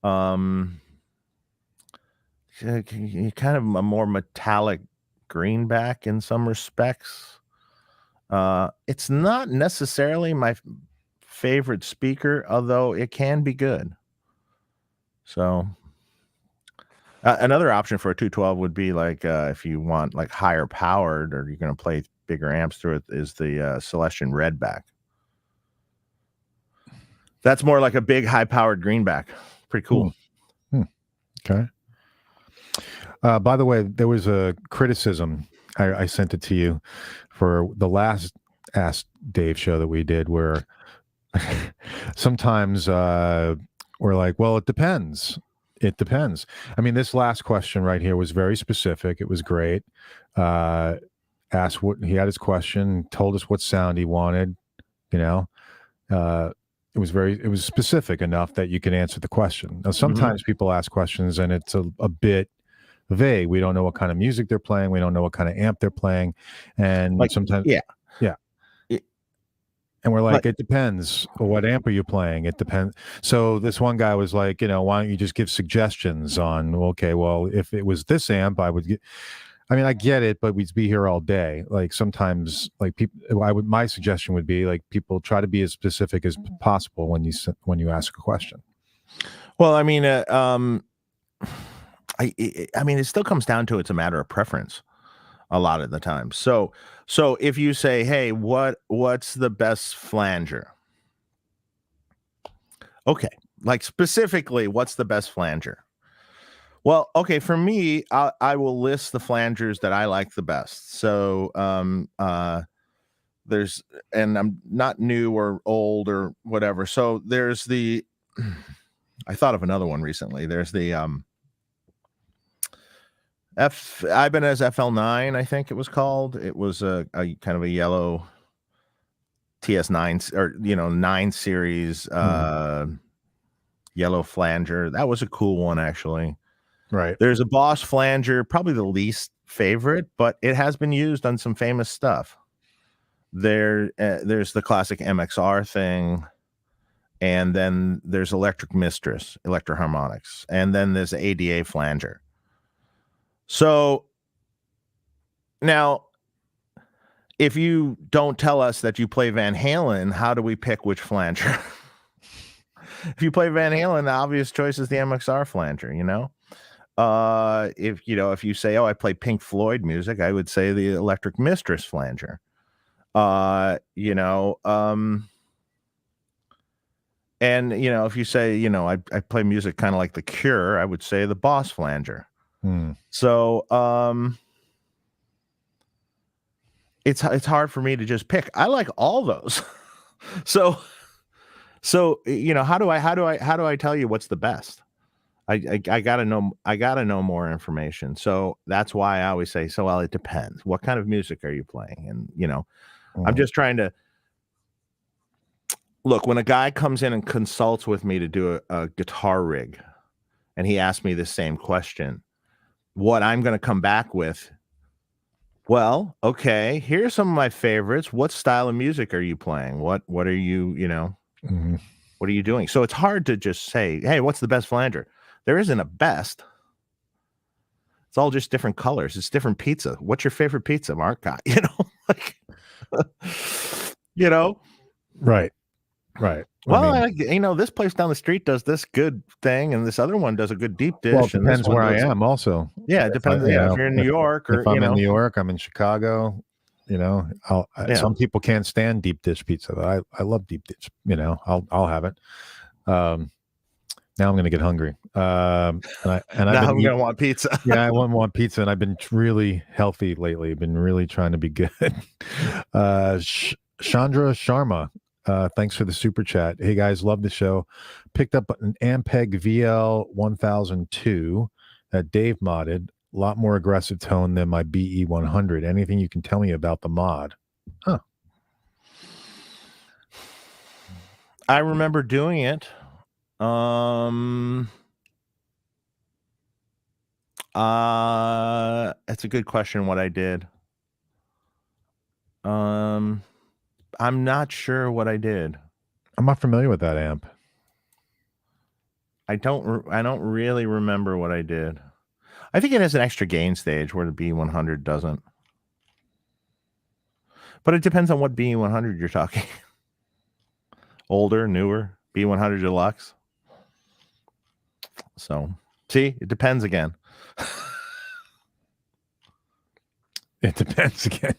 Speaker 2: Kind of a more metallic greenback in some respects. It's not necessarily my favorite speaker, although it can be good. So another option for a 212 would be like if you want like higher powered or you're going to play bigger amps through it, is the Celestion Redback. That's more like a big high powered greenback. Pretty cool.
Speaker 1: Okay. By the way, there was a criticism. I sent it to you for the last Ask Dave show that we did, where sometimes we're like, well, it depends. It depends. I mean, this last question right here was very specific. It was great. Asked what he had his question, told us what sound he wanted. You know, it was specific enough that you can answer the question. Now, sometimes people ask questions and it's a bit vague. We don't know what kind of music they're playing. We don't know what kind of amp they're playing. And like, sometimes, and we're like, it depends. What amp are you playing? It depends. So this one guy was like, why don't you just give suggestions on, okay, well, if it was this amp, I would get, I mean, I get it, but we'd be here all day. Like sometimes, like people, my suggestion would be like people try to be as specific as possible when you ask a question.
Speaker 2: Well, I mean, I mean, it still comes down to it's a matter of preference a lot of the time. So if you say, hey, what's the best flanger? Okay, like specifically, what's the best flanger? Well, okay, for me, I will list the flangers that I like the best. So there's, and I'm not new or old or whatever. So there's I thought of another one recently. There's the Ibanez FL9, I think it was called. It was a kind of a yellow TS9 or 9 series yellow flanger. That was a cool one, actually.
Speaker 1: Right.
Speaker 2: There's a Boss flanger, probably the least favorite, but it has been used on some famous stuff. There's the classic MXR thing, and then there's Electric Mistress, Electro-Harmonics, and then there's the ADA flanger. So now, if you don't tell us that you play Van Halen, how do we pick which flanger? If you play Van Halen, the obvious choice is the MXR flanger, you know? If you say, oh, I play Pink Floyd music, I would say the Electric Mistress flanger. And if you say, I play music kind of like The Cure, I would say the Boss flanger. So it's hard for me to just pick. I like all those. so how do I tell you what's the best? I gotta know more information. So that's why I always say, well, it depends. What kind of music are you playing? And I'm just trying to look, when a guy comes in and consults with me to do a guitar rig, and he asks me the same question, what I'm going to come back with, well, okay, here's some of my favorites. What style of music are you playing? What are you, what are you doing? So it's hard to just say, hey, what's the best flanger? There isn't a best. It's all just different colors. It's different pizza. What's your favorite pizza, Mark?
Speaker 1: Right. Right.
Speaker 2: Well, this place down the street does this good thing, and this other one does a good deep dish.
Speaker 1: Well, it depends where I am also.
Speaker 2: Yeah, it depends. If you're in New York, or
Speaker 1: if I'm in New York, I'm in Chicago. Some people can't stand deep dish pizza. But I love deep dish. I'll have it. Now I'm going to get hungry. I'm going
Speaker 2: to want pizza.
Speaker 1: Yeah, I want pizza, and I've been really healthy lately. I've been really trying to be good. Chandra Sharma. Thanks for the super chat. Hey guys, love the show. Picked up an Ampeg VL 1002 that Dave modded. A lot more aggressive tone than my BE 100. Anything you can tell me about the mod? Huh.
Speaker 2: I remember doing it. That's a good question. What I did. I'm not sure what I did.
Speaker 1: I'm not familiar with that amp.
Speaker 2: I don't really remember what I did. I think it has an extra gain stage where the B100 doesn't. But it depends on what B100 you're talking. Older, newer, B100 Deluxe. So, see, it depends again.
Speaker 1: It depends again.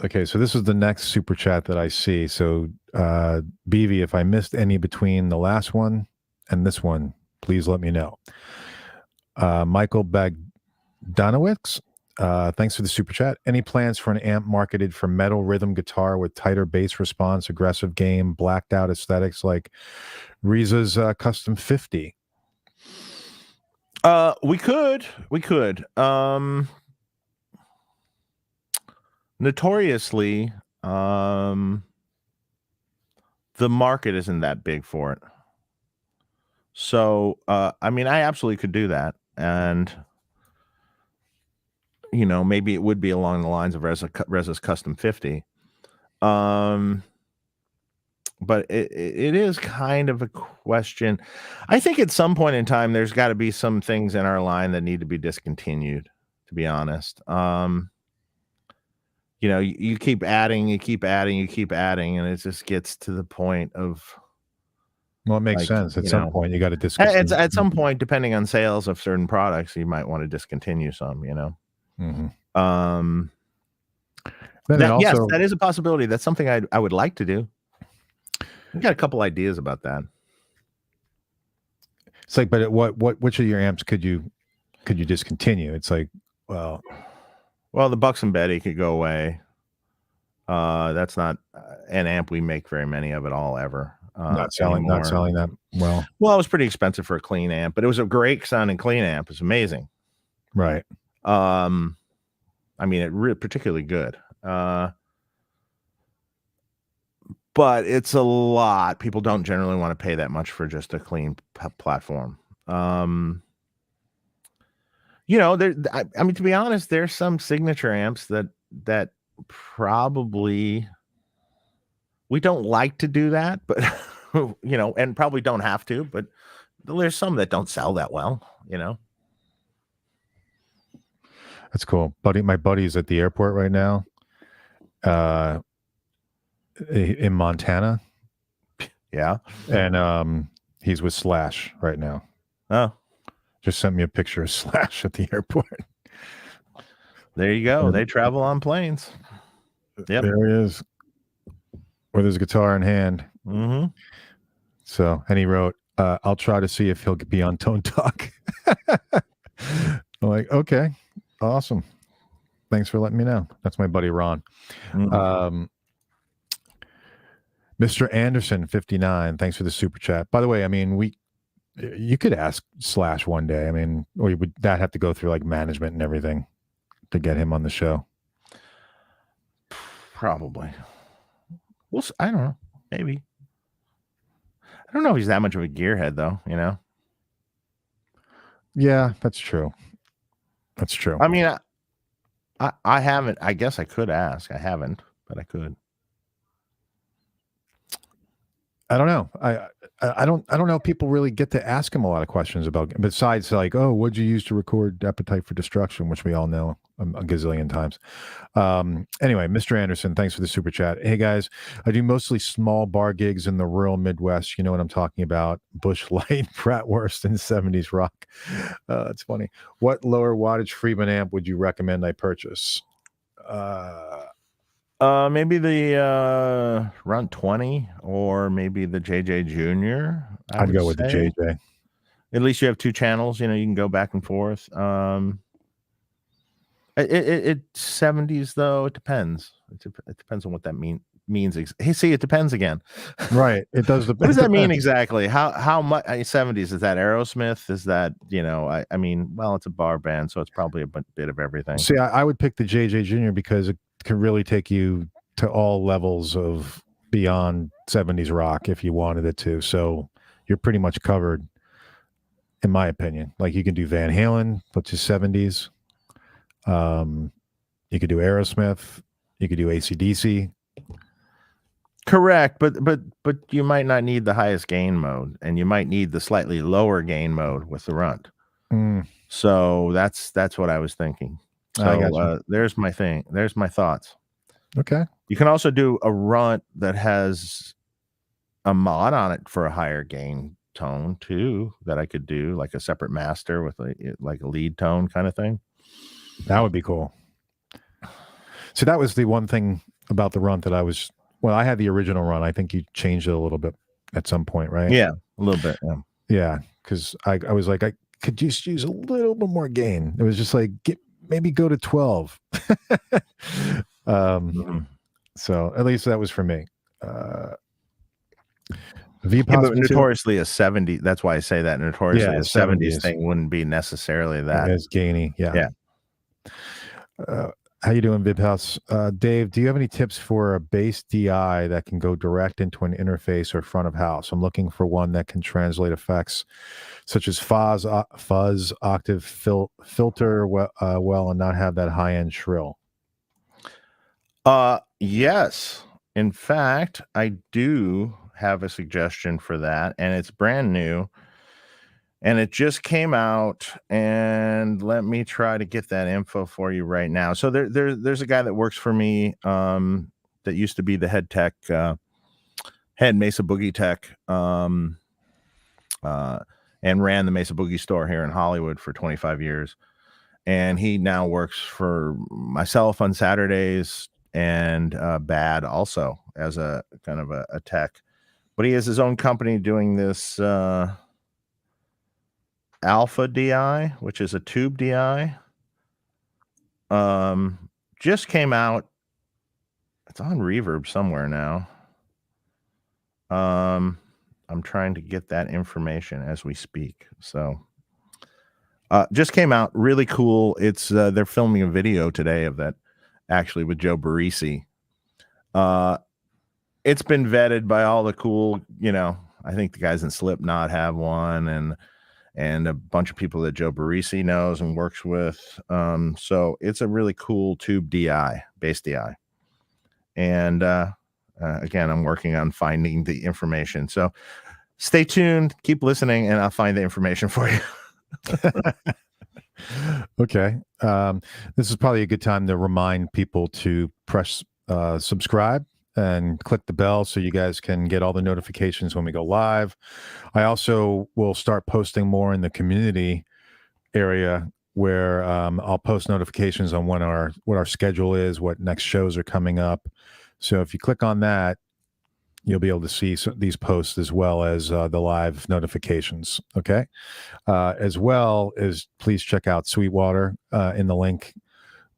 Speaker 1: Okay, so this is the next super chat that I see. So, BV, if I missed any between the last one and this one, please let me know. Michael Bagdanowicz, thanks for the super chat. Any plans for an amp marketed for metal rhythm guitar with tighter bass response, aggressive gain, blacked out aesthetics like Reza's Custom 50?
Speaker 2: We could. Notoriously, the market isn't that big for it. So, I absolutely could do that. And, maybe it would be along the lines of Reza's Custom 50. But it is kind of a question. I think at some point in time, there's got to be some things in our line that need to be discontinued, to be honest. You keep adding, and it just gets to the point of.
Speaker 1: Well, it makes sense. At some point, you got to discontinue.
Speaker 2: At some point, depending on sales of certain products, you might want to discontinue some.
Speaker 1: Mm-hmm.
Speaker 2: Yes, that is a possibility. That's something I would like to do. I got a couple ideas about that.
Speaker 1: It's like, but which of your amps could you discontinue? It's like, well,
Speaker 2: the Buxom Betty could go away. That's not an amp we make very many of at all ever.
Speaker 1: Not selling that well.
Speaker 2: Well, it was pretty expensive for a clean amp, but it was a great sounding clean amp. It's amazing.
Speaker 1: Right.
Speaker 2: Particularly good. But it's a lot. People don't generally want to pay that much for just a clean platform. To be honest, there's some signature amps that probably we don't like to do that, but and probably don't have to, but there's some that don't sell that well,
Speaker 1: That's cool, buddy. My buddy's at the airport right now, in Montana.
Speaker 2: Yeah.
Speaker 1: And he's with Slash right now.
Speaker 2: Oh,
Speaker 1: just sent me a picture of Slash at the airport.
Speaker 2: There you go. They travel on planes. Yep.
Speaker 1: There he is with his guitar in hand.
Speaker 2: Mm-hmm.
Speaker 1: So, and he wrote, I'll try to see if he'll be on Tone Talk. I'm like, okay, awesome. Thanks for letting me know. That's my buddy Ron.
Speaker 2: Mm-hmm.
Speaker 1: Mr. Anderson 59, thanks for the super chat. By the way, I mean, you could ask Slash one day. I mean, or would that have to go through like management and everything to get him on the show?
Speaker 2: Probably. Well, I don't know. Maybe. I don't know if he's that much of a gearhead, though. You know.
Speaker 1: Yeah, that's true. That's true.
Speaker 2: I mean, I haven't. I guess I could ask. I haven't, but I could.
Speaker 1: I don't know. I don't know if people really get to ask him a lot of questions about, besides like, oh, what'd you use to record Appetite for Destruction, which we all know a gazillion times. Anyway, Mr. Anderson, thanks for the super chat. Hey guys, I do mostly small bar gigs in the rural Midwest. You know what I'm talking about. Bush Light, Bratwurst, and 70s rock. It's funny. What lower wattage Friedman amp would you recommend I purchase?
Speaker 2: Maybe the Runt 20 or maybe the JJ Junior.
Speaker 1: I'd go with the JJ.
Speaker 2: At least you have two channels. You know, you can go back and forth. It 70s though. It depends. It depends on what that means. Hey, see, it depends again.
Speaker 1: Right. It does.
Speaker 2: What does that mean exactly? How much 70s? Is that Aerosmith? Is that, you know, I mean, well, it's a bar band, so it's probably a bit of everything.
Speaker 1: See, I would pick the JJ Junior because it can really take you to all levels of beyond 70s rock if you wanted it to. So you're pretty much covered, in my opinion. Like you can do Van Halen, which is 70s. You could do Aerosmith. You could do AC/DC.
Speaker 2: Correct, but you might not need the highest gain mode, and you might need the slightly lower gain mode with the Runt. So that's what I was thinking. So there's my thing. There's my thoughts.
Speaker 1: Okay.
Speaker 2: You can also do a Runt that has a mod on it for a higher gain tone too, that I could do like a separate master with like a lead tone kind of thing.
Speaker 1: That would be cool. So that was the one thing about the Runt that I had the original Runt. I think you changed it a little bit at some point, right?
Speaker 2: Yeah, a little bit.
Speaker 1: Yeah, because I was like, I could just use a little bit more gain. It was just like, maybe go to 12. So at least that was for me.
Speaker 2: But notoriously a 70. That's why I say that. Notoriously a 70s thing wouldn't be necessarily that
Speaker 1: as gainy. Yeah. How you doing, Vibhouse? Dave, do you have any tips for a bass DI that can go direct into an interface or front of house? I'm looking for one that can translate effects such as fuzz, octave, filter well, and not have that high-end shrill.
Speaker 2: Yes. In fact, I do have a suggestion for that, and it's brand new. And it just came out, and let me try to get that info for you right now. So there's a guy that works for me that used to be the head Mesa Boogie tech, and ran the Mesa Boogie store here in Hollywood for 25 years. And he now works for myself on Saturdays and Bad also as a kind of a tech. But he has his own company doing this Alpha DI, which is a tube DI. Just came out. It's on Reverb somewhere now. I'm trying to get that information as we speak. So just came out, really cool. It's they're filming a video today of that, actually, with Joe Barresi. It's been vetted by all the cool, you know, I think the guys in Slipknot have one, and a bunch of people that Joe Barresi knows and works with. So it's a really cool tube DI, bass DI. And again, I'm working on finding the information. So stay tuned, keep listening, and I'll find the information for you.
Speaker 1: Okay. This is probably a good time to remind people to press subscribe and click the bell so you guys can get all the notifications when we go live. I also will start posting more in the community area where I'll post notifications on what our schedule is, what next shows are coming up. So if you click on that, you'll be able to see these posts as well as the live notifications. Okay. As well as please check out Sweetwater in the link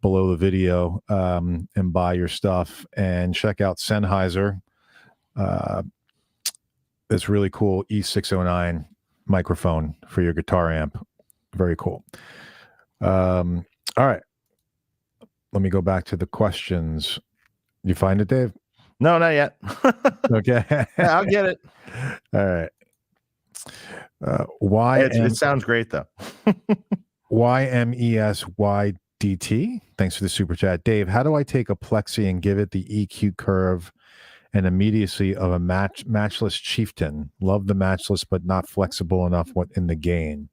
Speaker 1: below the video and buy your stuff, and check out Sennheiser. This really cool e609 microphone for your guitar amp. Very cool. All right. Let me go back to the questions. You find it, Dave?
Speaker 2: No, not yet.
Speaker 1: Okay.
Speaker 2: Yeah, I'll get it.
Speaker 1: All right. Why
Speaker 2: it sounds great though.
Speaker 1: YMESYDT. Thanks for the super chat. Dave, how do I take a plexi and give it the EQ curve and immediacy of a matchless chieftain? Love the matchless, but not flexible enough in the gain.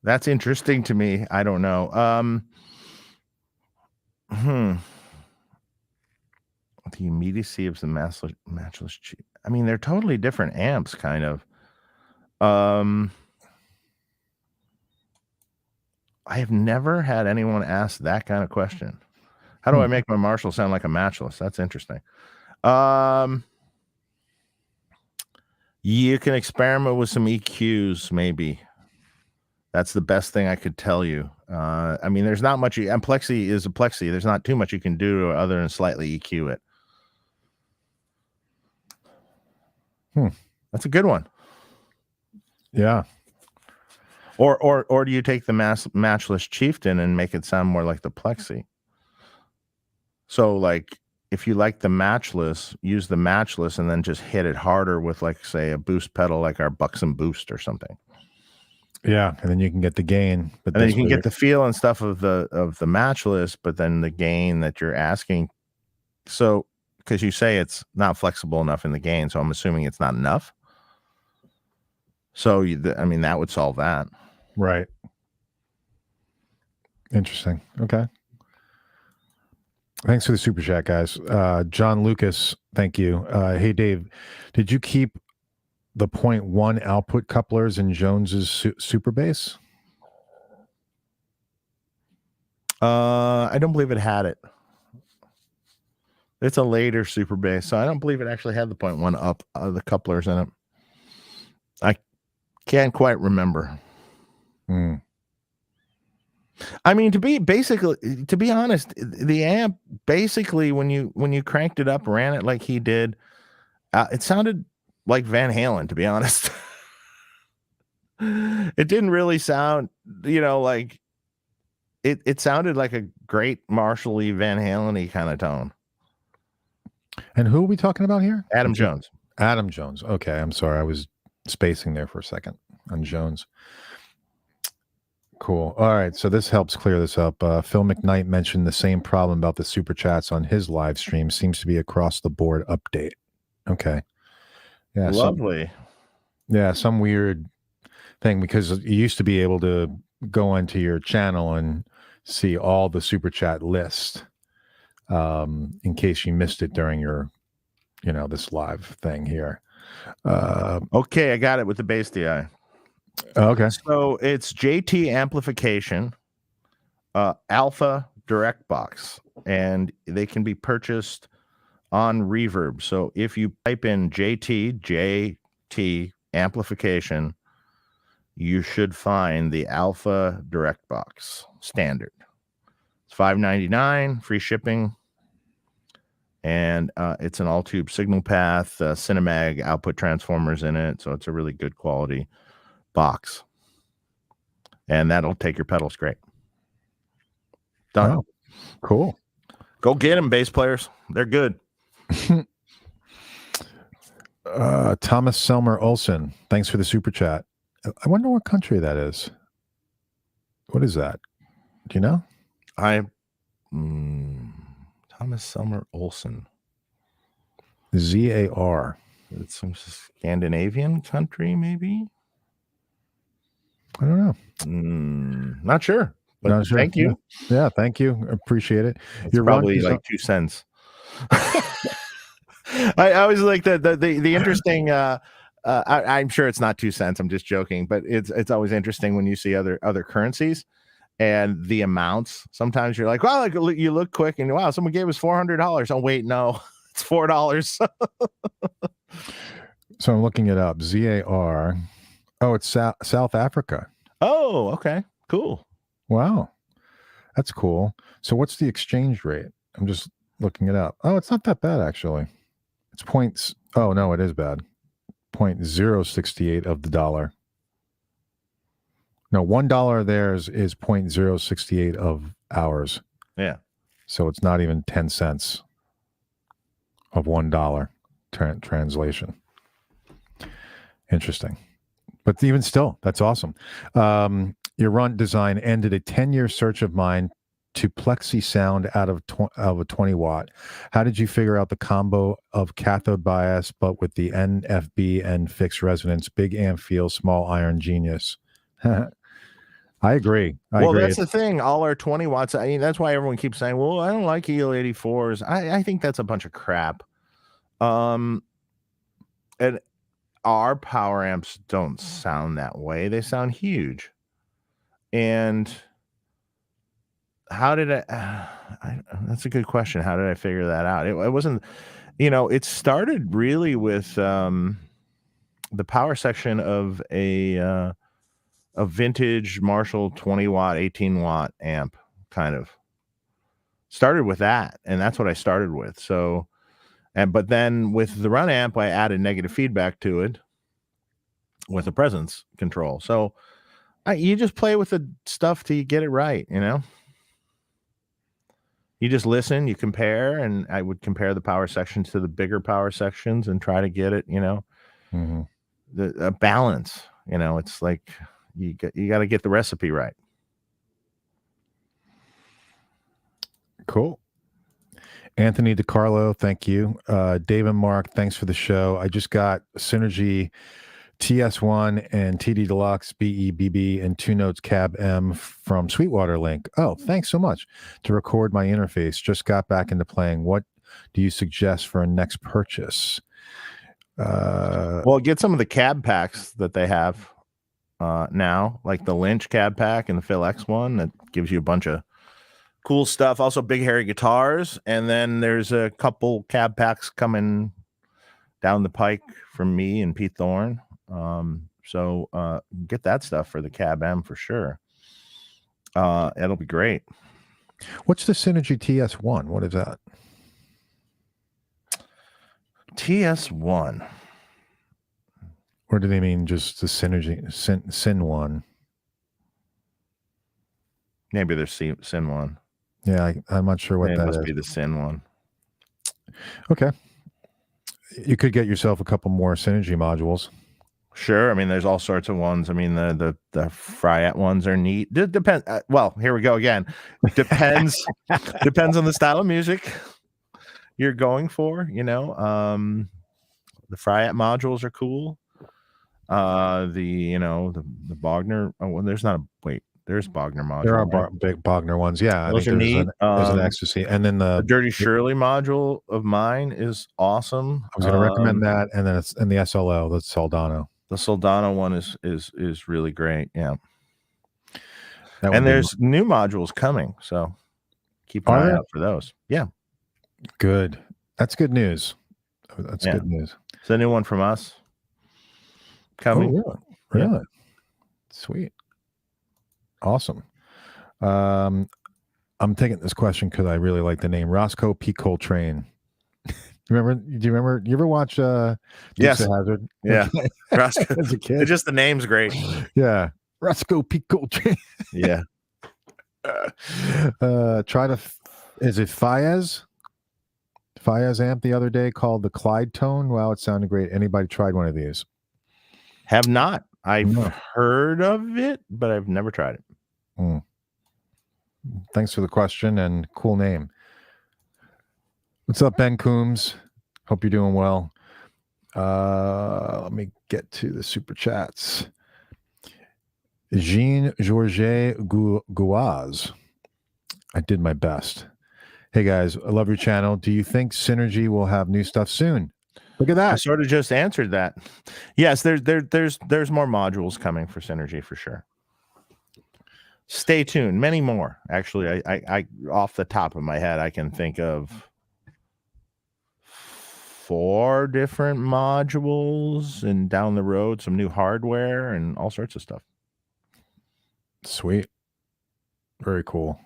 Speaker 2: That's interesting to me. I don't know. The immediacy of the matchless chief. I mean, they're totally different amps, kind of. I have never had anyone ask that kind of question. How do I make my Marshall sound like a matchless? That's interesting. You can experiment with some EQs, maybe. That's the best thing I could tell you. I mean, there's not much. And plexi is a plexi. There's not too much you can do other than slightly EQ it. That's a good one.
Speaker 1: Yeah.
Speaker 2: Or do you take the matchless chieftain and make it sound more like the plexi? So, like, if you like the matchless, use the matchless and then just hit it harder with, like, say, a boost pedal like our Buxom Boost or something.
Speaker 1: Yeah, and then you can get the gain.
Speaker 2: But then you can get the feel and stuff of the matchless, but then the gain that you're asking. So, because you say it's not flexible enough in the gain, so I'm assuming it's not enough. So, I mean, that would solve that.
Speaker 1: Right. Interesting. Okay. Thanks for the super chat, guys. John Lucas, thank you. Hey, Dave, did you keep the 0.1 output couplers in Jones's super bass?
Speaker 2: I don't believe it had it. It's a later super bass, so I don't believe it actually had the 0.1 up the couplers in it. I can't quite remember. I mean, to be honest, the amp basically when you cranked it up, ran it like he did, it sounded like Van Halen, to be honest. It didn't really sound, like it sounded like a great Marshall-y Van Halen-y kind of tone.
Speaker 1: And who are we talking about here?
Speaker 2: Adam Jones.
Speaker 1: Adam Jones. Okay, I'm sorry. I was spacing there for a second on Jones. Cool. All right, so this helps clear this up. Phil McKnight mentioned the same problem about the super chats on his live stream. Seems to be across the board update. Okay. Yeah.
Speaker 2: Lovely.
Speaker 1: Some weird thing, because you used to be able to go into your channel and see all the super chat list in case you missed it during your, this live thing here.
Speaker 2: Okay, I got it with the bass DI.
Speaker 1: Okay.
Speaker 2: So it's JT amplification, Alpha Direct Box, and they can be purchased on Reverb. So if you type in JT amplification, you should find the Alpha Direct Box standard. It's $5.99, free shipping, and it's an all-tube signal path, Cinemag output transformers in it, so it's a really good quality box, and that'll take your pedals great. Done.
Speaker 1: Oh, cool.
Speaker 2: Go get them, bass players. They're good.
Speaker 1: Thomas Selmer Olson, thanks for the super chat. I wonder what country that is. What is that? Do you know?
Speaker 2: Thomas Selmer Olson.
Speaker 1: ZAR.
Speaker 2: It's some Scandinavian country, maybe.
Speaker 1: I don't know.
Speaker 2: Not sure. But
Speaker 1: Not sure.
Speaker 2: thank you.
Speaker 1: Yeah, thank you. Appreciate it.
Speaker 2: It's probably like 2 cents. I always like the interesting. I'm sure it's not 2 cents. I'm just joking, but it's always interesting when you see other currencies and the amounts. Sometimes you're like, wow, you look quick, and wow, someone gave us $400. Oh wait, no, it's $4.
Speaker 1: So I'm looking it up. ZAR. Oh, it's South Africa.
Speaker 2: Oh, okay, cool.
Speaker 1: Wow, that's cool. So what's the exchange rate? I'm just looking it up. Oh, it's not that bad actually. It's points. Oh no, it is bad. 0.068 of the dollar. No, $1 theirs is 0.068 of ours.
Speaker 2: Yeah.
Speaker 1: So it's not even 10 cents of $1 translation. Interesting. But even still, that's awesome. Your Runt design ended a 10-year search of mine to plexi sound out of a 20 watt. How did you figure out the combo of cathode bias, but with the NFB and fixed resonance, big amp feel, small iron genius? I agree. I agree.
Speaker 2: That's the thing. All our 20 watts. I mean, that's why everyone keeps saying, well, I don't like EL84s. I think that's a bunch of crap. And our power amps don't sound that way. They sound huge. And how did that's a good question. How did I figure that out? It wasn't, it started really with the power section of a vintage Marshall 20 watt, 18 watt amp, kind of started with that. And that's what I started with. So, but then with the Run amp, I added negative feedback to it with a presence control. So you just play with the stuff till you get it right, You just listen, you compare, and I would compare the power sections to the bigger power sections and try to get it, a balance. It's like you got to get the recipe right.
Speaker 1: Cool. Anthony DiCarlo, thank you. Dave and Marc, thanks for the show. I just got Synergy TS1 and TD Deluxe BEBB and 2 Notes Cab M from Sweetwater Link. Oh, thanks so much. To record my interface. Just got back into playing. What do you suggest for a next purchase?
Speaker 2: Well, get some of the cab packs that they have now, like the Lynch cab pack and the Phil X one that gives you a bunch of cool stuff. Also big hairy guitars. And then there's a couple cab packs coming down the pike from me and Pete Thorne. So get that stuff for the Cab M for sure. It'll be great.
Speaker 1: What's the Synergy TS1? What is that?
Speaker 2: TS1.
Speaker 1: Or do they mean just the Synergy Sin one?
Speaker 2: Maybe there's Sin one.
Speaker 1: Yeah, I'm not sure what that is.
Speaker 2: It must be the Sin one.
Speaker 1: Okay. You could get yourself a couple more Synergy modules.
Speaker 2: Sure. I mean, there's all sorts of ones. I mean, the Fryette ones are neat. Depends. Well, here we go again. Depends on the style of music you're going for. The Fryette modules are cool. The Bogner. Oh, well, there's not a wait. There's Bogner modules.
Speaker 1: There are big Bogner ones. Yeah,
Speaker 2: those are neat.
Speaker 1: There's an ecstasy, and then the
Speaker 2: Dirty Shirley module of mine is awesome.
Speaker 1: I was going to recommend that, and then and the SLO, the Soldano.
Speaker 2: The Soldano one is really great. Yeah, and there's new modules coming, so keep an eye out for those. Yeah,
Speaker 1: good. That's good news. That's good news.
Speaker 2: It's a new one from us coming.
Speaker 1: Oh, really? Yeah. Sweet. Awesome. I'm taking this question because I really like the name Roscoe P. Coltrane. Do you remember? You ever watch
Speaker 2: Yes.
Speaker 1: Hazard?
Speaker 2: Yeah. Roscoe.
Speaker 1: As a kid.
Speaker 2: Just the name's great.
Speaker 1: Yeah. Roscoe P. Coltrane.
Speaker 2: Yeah.
Speaker 1: Is it Fayez amp the other day called the Clyde Tone? Wow, it sounded great. Anybody tried one of these?
Speaker 2: Have not. I've heard of it, but I've never tried it.
Speaker 1: Thanks for the question and cool name. What's up, Ben Coombs? Hope you're doing well. Let me get to the super chats. Jean Georges Gouaz. I did my best. Hey guys, I love your channel. Do you think Synergy will have new stuff soon? Look at
Speaker 2: I
Speaker 1: that.
Speaker 2: sort of just answered that. Yes, there's more modules coming for Synergy for sure. Stay tuned. Many more. Actually, I off the top of my head, I can think of 4 different modules, and down the road, some new hardware and all sorts of stuff.
Speaker 1: Sweet. Very cool.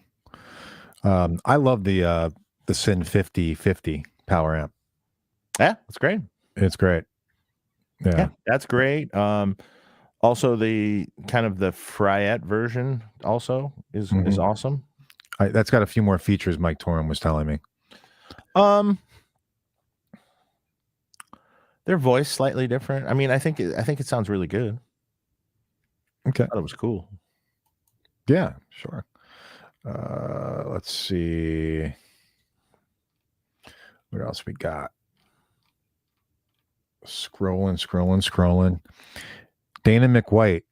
Speaker 1: I love the Syn 5050 power amp.
Speaker 2: Yeah, that's great.
Speaker 1: It's great. Yeah,
Speaker 2: that's great. Also the kind of the Fryette version also is awesome.
Speaker 1: That's got a few more features Mike Torum was telling me.
Speaker 2: Their voice slightly different. I mean, I think it sounds really good.
Speaker 1: Okay.
Speaker 2: I thought it was cool.
Speaker 1: Yeah, sure. Let's see. What else we got? Scrolling. Dana McWhite.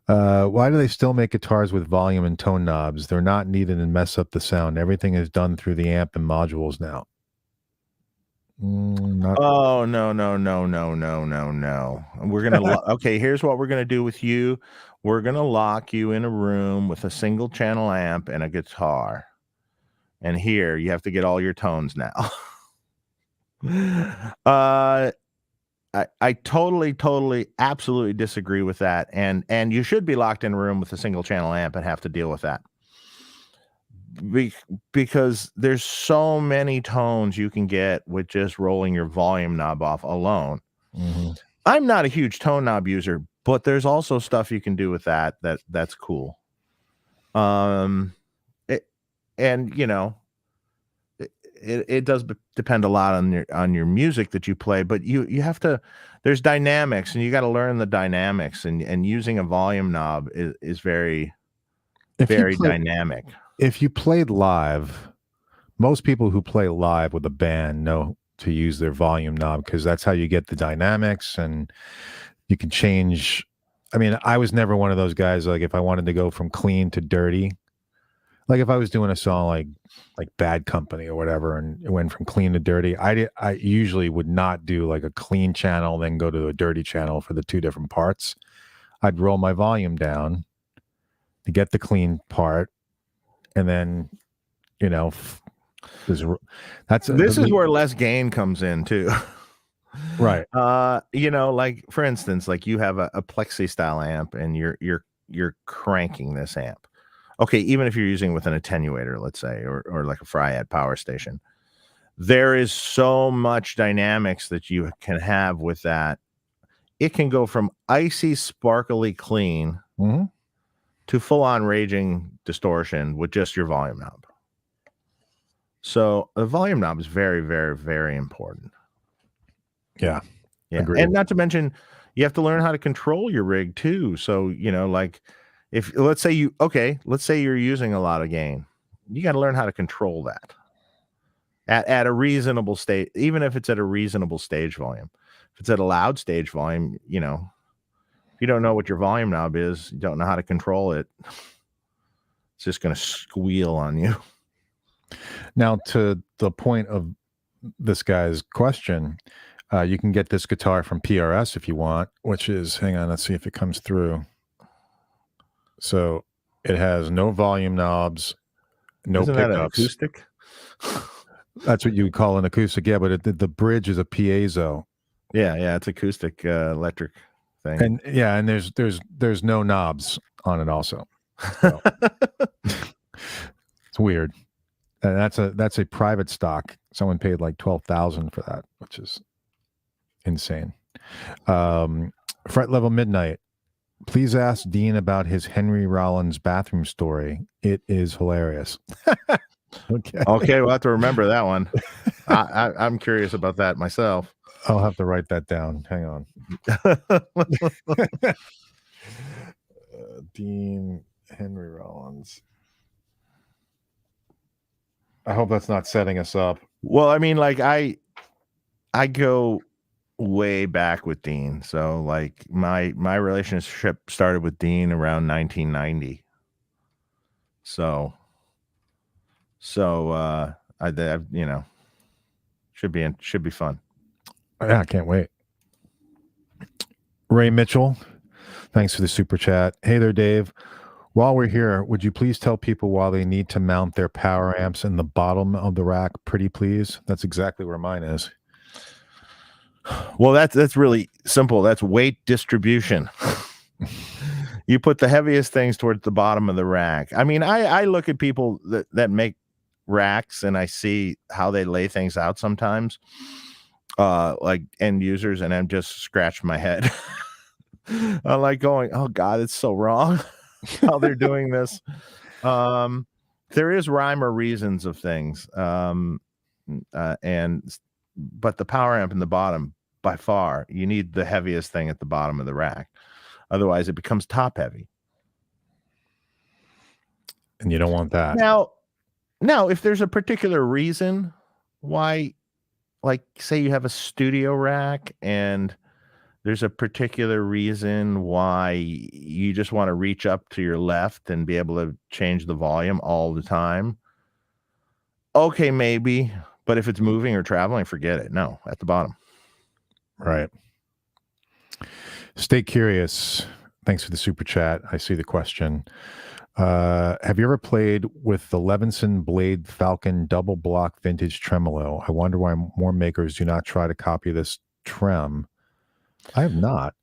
Speaker 1: Why do they still make guitars with volume and tone knobs? They're not needed and mess up the sound. Everything is done through the amp and modules now.
Speaker 2: Oh, no. We're gonna okay, here's what we're gonna do with you. We're gonna lock you in a room with a single channel amp and a guitar. And here you have to get all your tones now. I totally, absolutely disagree with that. And you should be locked in a room with a single channel amp and have to deal with that. Because there's so many tones you can get with just rolling your volume knob off alone. I'm not a huge tone knob user, but there's also stuff you can do with that's cool. And you know, it does depend a lot on your music that you play, but you have to, there's dynamics and you got to learn the dynamics, and using a volume knob is very dynamic.
Speaker 1: If you played live, most people who play live with a band know to use their volume knob because that's how you get the dynamics, and you can change. I mean, I was never one of those guys, like if I wanted to go from clean to dirty, like if I was doing a song like Bad Company or whatever, and it went from clean to dirty, I usually would not do like a clean channel, then go to a dirty channel for the 2 different parts. I'd roll my volume down to get the clean part, and then, you know, this is
Speaker 2: where less gain comes in too.
Speaker 1: Right.
Speaker 2: You know, like for instance, like you have a plexi style amp and you're cranking this amp. Okay, even if you're using with an attenuator, let's say, or like a Fryette power station, there is so much dynamics that you can have with that. It can go from icy, sparkly clean to full-on raging distortion with just your volume knob. So the volume knob is very, very, very important.
Speaker 1: Yeah.
Speaker 2: Agreed. And not to mention, you have to learn how to control your rig too. So, you know, like if let's say you're using a lot of gain, you got to learn how to control that at a reasonable state, even if it's at a reasonable stage volume. If it's at a loud stage volume, you know, if you don't know what your volume knob is, you don't know how to control it, it's just going to squeal on you.
Speaker 1: Now, to the point of this guy's question, you can get this guitar from PRS if you want, which is, hang on, let's see if it comes through. So it has no volume knobs, no
Speaker 2: Isn't
Speaker 1: pickups.
Speaker 2: that an acoustic?
Speaker 1: That's what you would call an acoustic. Yeah, but the bridge is a piezo.
Speaker 2: Yeah, it's acoustic electric thing.
Speaker 1: And yeah, and there's no knobs on it also. So. It's weird. And that's a private stock. Someone paid like $12,000 for that, which is insane. Fret Level Midnight. Please ask Dean about his Henry Rollins bathroom story. It is hilarious.
Speaker 2: Okay, we'll have to remember that one. I'm curious about that myself.
Speaker 1: I'll have to write that down. Hang on. Dean Henry Rollins. I hope that's not setting us up.
Speaker 2: Well, I mean, like I go way back with Dean. So like my relationship started with Dean around 1990. So I you know, should be fun.
Speaker 1: Yeah, I can't wait. Ray Mitchell, thanks for the super chat. Hey there, Dave. While we're here, would you please tell people why they need to mount their power amps in the bottom of the rack? Pretty please. That's exactly where mine is.
Speaker 2: Well, that's really simple. That's weight distribution. You put the heaviest things towards the bottom of the rack. I mean, I look at people that make racks and I see how they lay things out sometimes, like end users, and I'm just scratching my head. I'm like going, oh God, it's so wrong how they're doing this. There is rhyme or reasons of things. But the power amp in the bottom, by far, you need the heaviest thing at the bottom of the rack. Otherwise, it becomes top heavy.
Speaker 1: And you don't want that.
Speaker 2: Now, if there's a particular reason why, like, say you have a studio rack and there's a particular reason why you just want to reach up to your left and be able to change the volume all the time. Okay, maybe. But if it's moving or traveling, forget it. No, at the bottom.
Speaker 1: Right. Stay curious. Thanks for the super chat. I see the question. Have you ever played with the Levinson Blade Falcon double block vintage tremolo? I wonder why more makers do not try to copy this trem. I have not.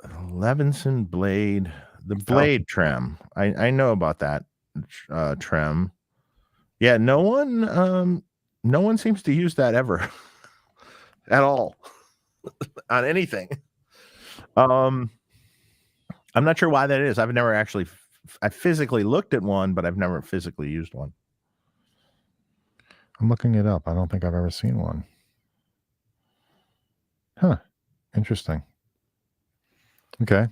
Speaker 2: Levinson Blade, the Blade trem. I know about that trem. Yeah, no one seems to use that ever at all on anything. I'm not sure why that is. I've never actually I physically looked at one, but I've never physically used one.
Speaker 1: I'm looking it up. I don't think I've ever seen one. Huh. Interesting. Okay.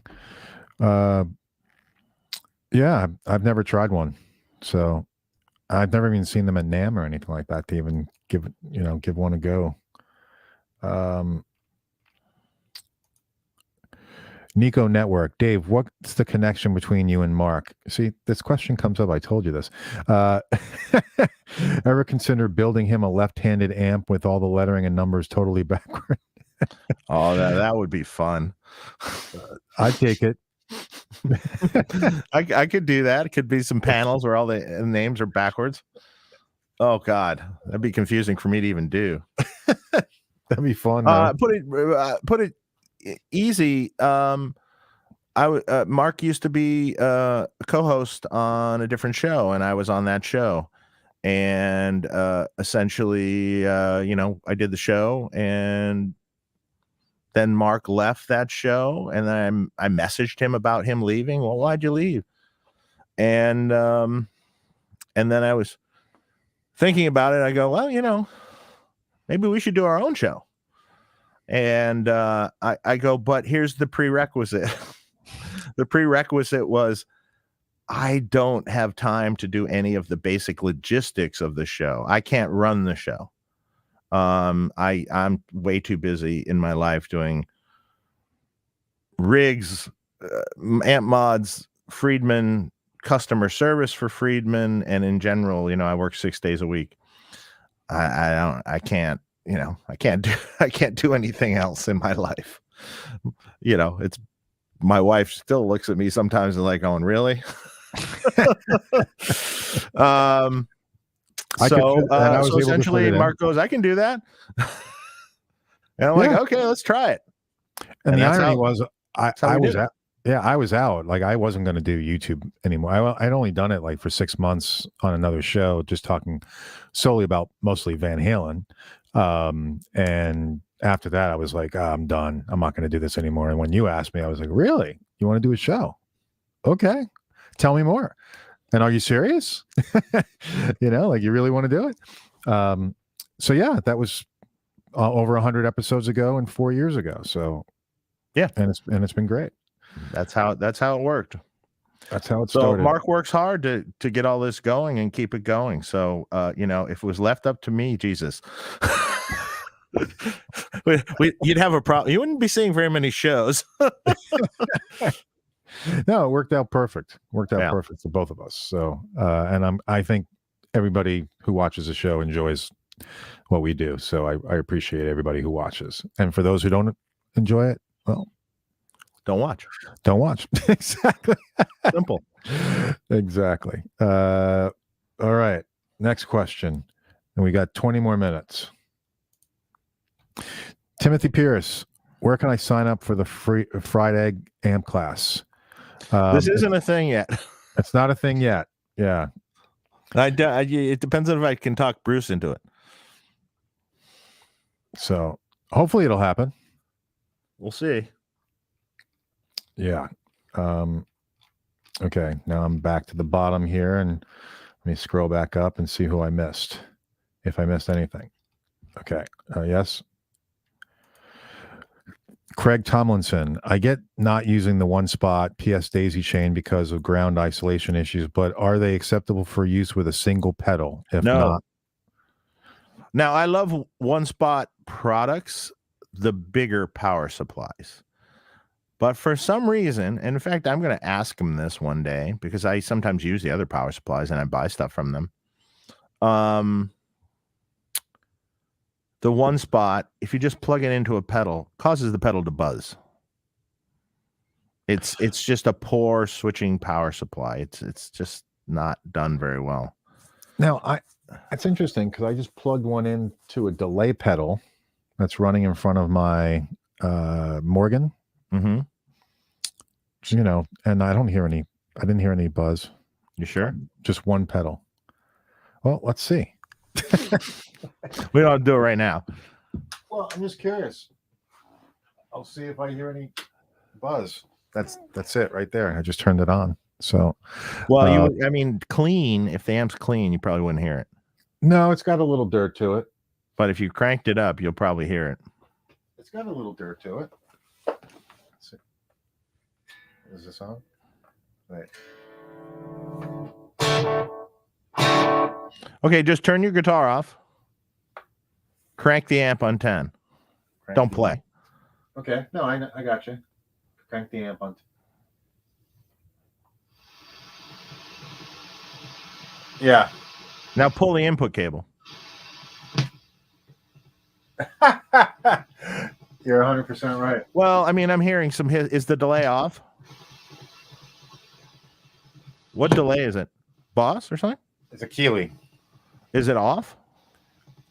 Speaker 1: Yeah, I've never tried one. So I've never even seen them at NAMM or anything like that to even give one a go. Nico Network. Dave, what's the connection between you and Mark? See, this question comes up. I told you this. Ever consider building him a left-handed amp with all the lettering and numbers totally backward?
Speaker 2: Oh, that would be fun.
Speaker 1: I'd take it.
Speaker 2: I could do that. It could be some panels where all the names are backwards. Oh God, that'd be confusing for me to even do.
Speaker 1: That'd be fun.
Speaker 2: Put it easy. Mark used to be a co-host on a different show, and I was on that show. And essentially, I did the show, and then Mark left that show, and then I messaged him about him leaving. Well, why'd you leave? And then I was thinking about it. I go, well, maybe we should do our own show. And I go, but here's the prerequisite. The prerequisite was I don't have time to do any of the basic logistics of the show. I can't run the show. I'm way too busy in my life doing rigs, amp mods, Friedman, customer service for Friedman, and in general, I work 6 days a week. I can't do anything else in my life. It's my wife still looks at me sometimes and like going, really? So essentially Mark goes, I can do that. And I'm like, okay, let's try it.
Speaker 1: And the irony was I was out. Like I wasn't going to do YouTube anymore. I'd only done it like for 6 months on another show, just talking solely about mostly Van Halen. And after that I was like, I'm done. I'm not going to do this anymore. And when you asked me, I was like, really? You want to do a show? Okay. Tell me more. And are you serious? Like you really want to do it? So yeah, that was over 100 episodes ago and 4 years ago. So yeah, and it's been great.
Speaker 2: That's how it worked.
Speaker 1: That's how it started.
Speaker 2: So Mark works hard to get all this going and keep it going. So if it was left up to me, Jesus. You'd have a problem. You wouldn't be seeing very many shows.
Speaker 1: No, it worked out perfect. Worked out
Speaker 2: Yeah.
Speaker 1: perfect for both of us. So, and I think everybody who watches the show enjoys what we do. So I appreciate everybody who watches. And for those who don't enjoy it, well,
Speaker 2: Don't watch.
Speaker 1: don't watch. Exactly.
Speaker 2: Simple.
Speaker 1: Exactly. All right. Next question. And we got 20 more minutes. Timothy Pierce, where can I sign up for the free fried egg amp class?
Speaker 2: This isn't a thing yet.
Speaker 1: It's not a thing yet. Yeah.
Speaker 2: It depends on if I can talk Bruce into it.
Speaker 1: So hopefully it'll happen.
Speaker 2: We'll see.
Speaker 1: Yeah. Okay. Now I'm back to the bottom here, and let me scroll back up and see who I missed. If I missed anything. Okay. Yes. Craig Tomlinson, I get not using the one spot PS daisy chain because of ground isolation issues, but are they acceptable for use with a single pedal? If not,
Speaker 2: now I love one spot products, the bigger power supplies. But for some reason, and in fact, I'm going to ask him this one day because I sometimes use the other power supplies and I buy stuff from them. The one spot, if you just plug it into a pedal, causes the pedal to buzz. It's just a poor switching power supply. It's just not done very well.
Speaker 1: Now it's interesting because I just plugged one into a delay pedal that's running in front of my Morgan.
Speaker 2: Mm-hmm.
Speaker 1: You know, and I didn't hear any buzz.
Speaker 2: You sure?
Speaker 1: Just one pedal. Well, let's see.
Speaker 2: We don't do it right now.
Speaker 1: Well, I'm just curious. I'll see if I hear any buzz. That's it right there. I just turned it on. So,
Speaker 2: well, clean. If the amp's clean, you probably wouldn't hear it.
Speaker 1: No, it's got a little dirt to it.
Speaker 2: But if you cranked it up, you'll probably hear it.
Speaker 1: It's got a little dirt to it. Let's see. Is this on? Right.
Speaker 2: Okay, just turn your guitar off. Crank the amp on 10. Don't play.
Speaker 1: Okay. No, I got you. Crank the amp on. Yeah.
Speaker 2: Now pull the input cable.
Speaker 1: You're 100% right.
Speaker 2: Well, I mean, I'm hearing some. Is the delay off? What delay is it? Boss or something?
Speaker 1: It's a Keeley.
Speaker 2: Is it off?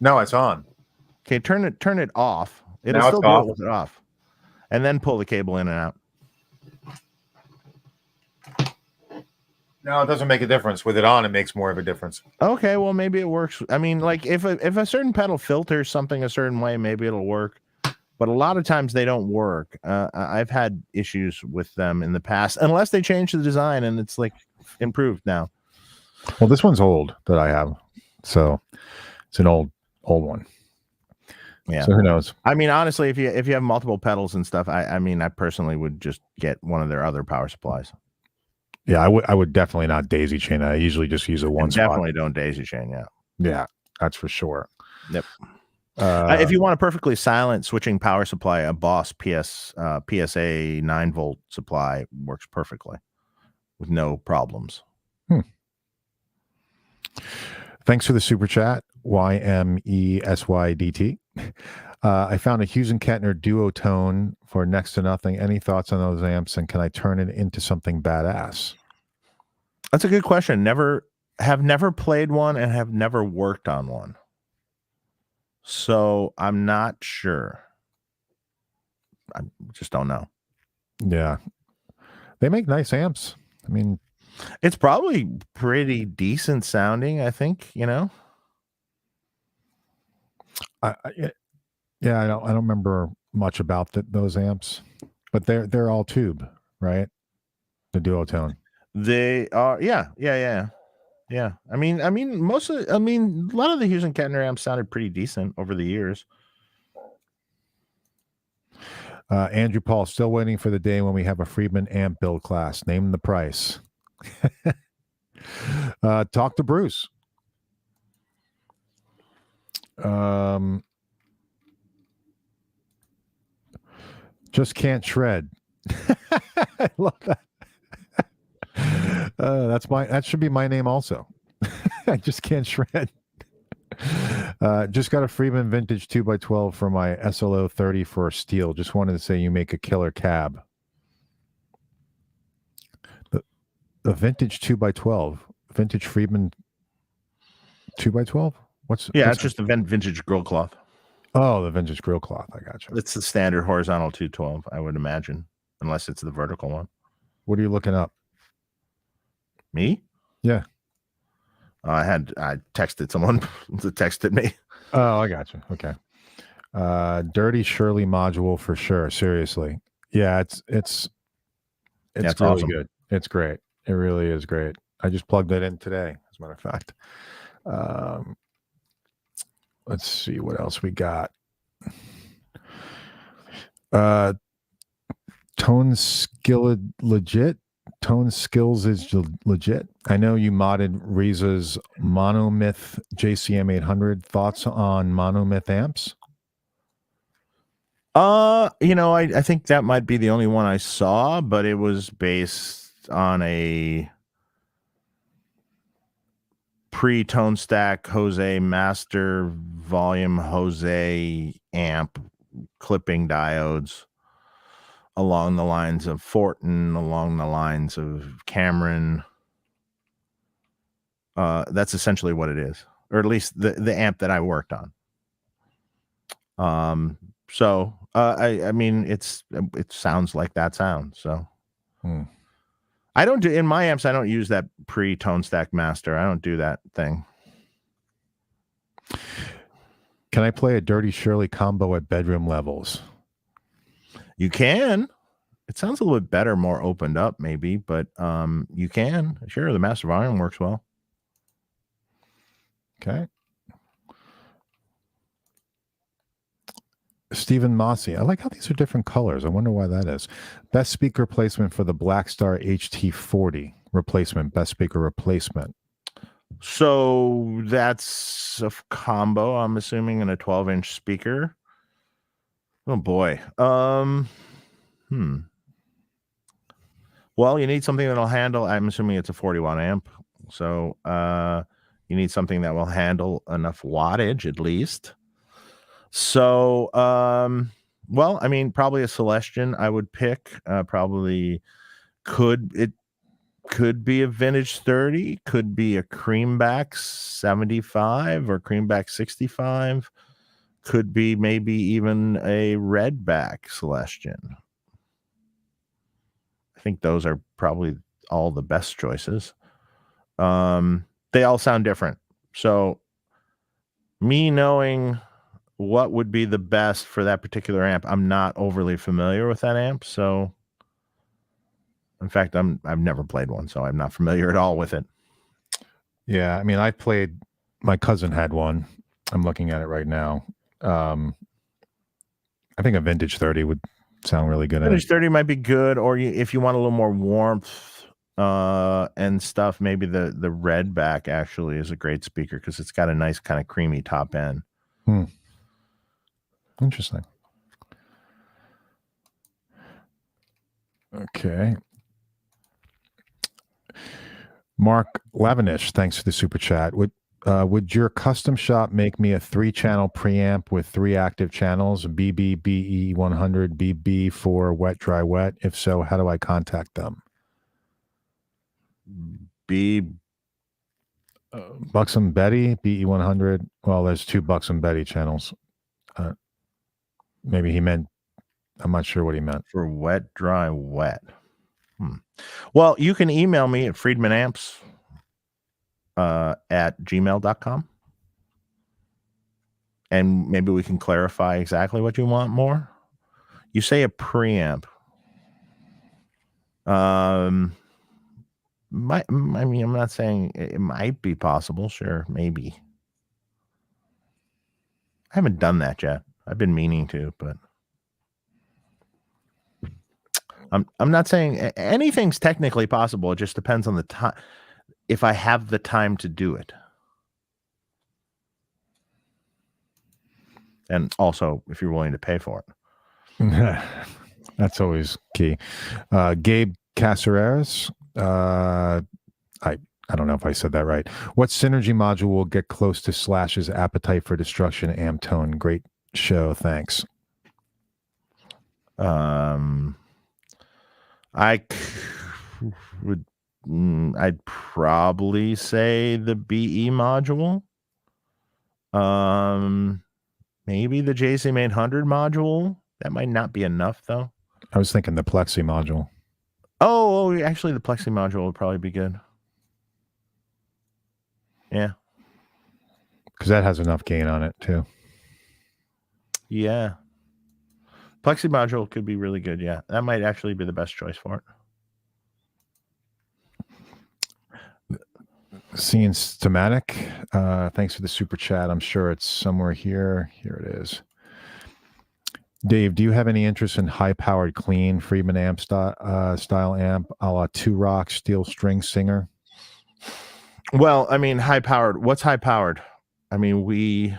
Speaker 1: No, it's on.
Speaker 2: Okay, turn it off. It'll
Speaker 1: Now
Speaker 2: still
Speaker 1: it's
Speaker 2: do
Speaker 1: off.
Speaker 2: it with it off. And then pull the cable in and out.
Speaker 1: No, it doesn't make a difference. With it on, it makes more of a difference.
Speaker 2: Okay, well, maybe it works. I mean, like if a certain pedal filters something a certain way, maybe it'll work. But a lot of times they don't work. I've had issues with them in the past, unless they change the design and it's like improved now.
Speaker 1: Well, this one's old that I have, so it's an old one.
Speaker 2: Yeah.
Speaker 1: So who knows?
Speaker 2: I mean, honestly, if you have multiple pedals and stuff, I mean, I personally would just get one of their other power supplies.
Speaker 1: Yeah, I would definitely not daisy chain. I usually just use a one spot.
Speaker 2: Definitely don't daisy chain. Yeah.
Speaker 1: Yeah, that's for sure.
Speaker 2: Yep. If you want a perfectly silent switching power supply, a Boss PSA 9-volt supply works perfectly with no problems.
Speaker 1: Thanks for the super chat, YMESYDT. I found a Hughes and Kettner duotone for next to nothing. Any thoughts on those amps, and can I turn it into something badass?
Speaker 2: That's a good question. Have never played one and have never worked on one. So I'm not sure. I just don't know.
Speaker 1: Yeah. They make nice amps. I mean,
Speaker 2: it's probably pretty decent sounding, I think, you know.
Speaker 1: I don't remember much about those amps, but they're all tube, right? The duotone.
Speaker 2: They are, yeah. I mean, a lot of the Hughes and Kettner amps sounded pretty decent over the years.
Speaker 1: Andrew Paul, still waiting for the day when we have a Friedman amp build class. Name the price. Talk to Bruce. Just can't shred. I love that. That should be my name also. I just can't shred. Just got a Friedman vintage 2x12 for my SLO 30 for steel. Just wanted to say you make a killer cab. The vintage 2x12, vintage Friedman 2x12. What's
Speaker 2: it's just the vintage grill cloth.
Speaker 1: Oh, the vintage grill cloth. I got you.
Speaker 2: It's the standard horizontal 212, I would imagine, unless it's the vertical one.
Speaker 1: What are you looking up?
Speaker 2: Me?
Speaker 1: Yeah.
Speaker 2: I texted someone that texted me.
Speaker 1: Oh, I got you. Okay. Dirty Shirley module for sure. Seriously. Yeah, it's really
Speaker 2: awesome.
Speaker 1: good. It's great. It really is great. I just plugged it in today, as a matter of fact. Let's see what else we got. Tone Skill legit. Tone Skills is legit. I know you modded Reza's Monomyth JCM 800. Thoughts on Monomyth amps?
Speaker 2: I think that might be the only one I saw, but it was based on a pre-tone stack Jose master volume Jose amp clipping diodes along the lines of Fortin, along the lines of Cameron. That's essentially what it is, or at least the amp that I worked on. So I mean, it sounds like that sound. So I don't do in my amps. I don't use that pre-tone stack master. I don't do that thing.
Speaker 1: Can I play a Dirty Shirley combo at bedroom levels?
Speaker 2: You can. It sounds a little bit better, more opened up, maybe, but you can. Sure, the master volume works well.
Speaker 1: Okay. Stephen Mossy. I like how these are different colors. I wonder why that is. Best speaker replacement for the Blackstar HT40 replacement. Best speaker replacement.
Speaker 2: So that's a combo, I'm assuming, in a 12-inch speaker. Oh boy. Well, you need something that'll handle. I'm assuming it's a 40-watt amp. So you need something that will handle enough wattage at least. So, well, I mean, probably a Celestian I would pick. Probably could be a vintage 30, could be a Creamback 75 or Creamback 65, could be maybe even a Redback Celestian. I think those are probably all the best choices. They all sound different. So me knowing what would be the best for that particular amp, I'm not overly familiar with that amp. So in fact, I've never played one, so I'm not familiar at all with it.
Speaker 1: Yeah, I mean, I played. My cousin had one. I'm looking at it right now. I think a vintage 30 would sound really good.
Speaker 2: Vintage 30 might be good, or if you want a little more warmth and stuff, maybe the Redback actually is a great speaker because it's got a nice kind of creamy top end.
Speaker 1: Interesting. Okay. Mark Lavinish, thanks for the super chat. Would your custom shop make me a 3-channel preamp with 3 active channels, BB, BE 100, BB for wet, dry, wet? If so, how do I contact them? Buxom Betty, BE 100. Well, there's 2 Buxom Betty channels. Maybe he meant, I'm not sure what he meant.
Speaker 2: For wet, dry, wet. Well, you can email me at friedmanamps at gmail.com. And maybe we can clarify exactly what you want more. You say a preamp. I mean, I'm not saying it might be possible. Sure, maybe. I haven't done that yet. I've been meaning to, but I'm not saying anything's technically possible. It just depends on the time. If I have the time to do it. And also if you're willing to pay for it.
Speaker 1: That's always key. Gabe Caceres. I don't know if I said that right. What synergy module will get close to Slash's Appetite for Destruction amp tone? Great show. Thanks.
Speaker 2: I'd probably say the BE module. Maybe the JCM800 module. That might not be enough though.
Speaker 1: I was thinking the Plexi module.
Speaker 2: Oh, actually the Plexi module would probably be good. Yeah.
Speaker 1: Because that has enough gain on it too.
Speaker 2: Yeah. Plexi module could be really good. Yeah. That might actually be the best choice for it.
Speaker 1: Seeing Stematic, thanks for the super chat. I'm sure it's somewhere here. Here it is. Dave, do you have any interest in high-powered, clean Friedman amp style amp, a la Two Rock Steel String Singer?
Speaker 2: Well, I mean, high-powered. What's high-powered? I mean, we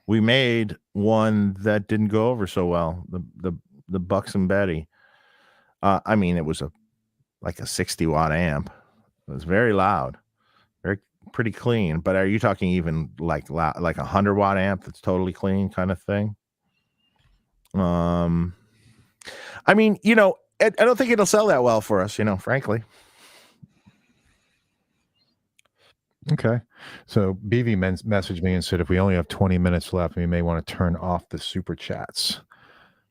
Speaker 2: made one that didn't go over so well. The Buxom Betty. I mean, it was like a 60-watt amp. It was very loud, pretty clean. But are you talking even like a 100-watt amp that's totally clean kind of thing? I mean, I don't think it'll sell that well for us, frankly.
Speaker 1: Okay. So BV messaged me and said, if we only have 20 minutes left, we may want to turn off the super chats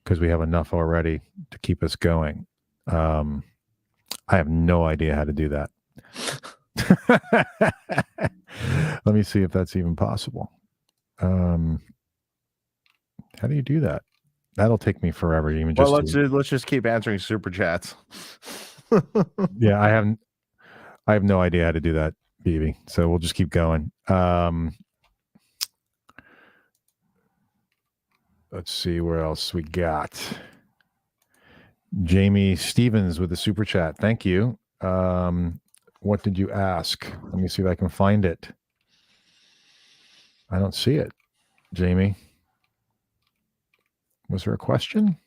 Speaker 1: because we have enough already to keep us going. I have no idea how to do that. Let me see if that's even possible. How do you do that? That'll take me forever. Even
Speaker 2: well, let's just keep answering super chats.
Speaker 1: Yeah, I have no idea how to do that, BB. So we'll just keep going. Let's see where else we got. Jamie Stevens with the super chat. Thank you. What did you ask? Let me see if I can find it. I don't see it. Jamie, was there a question?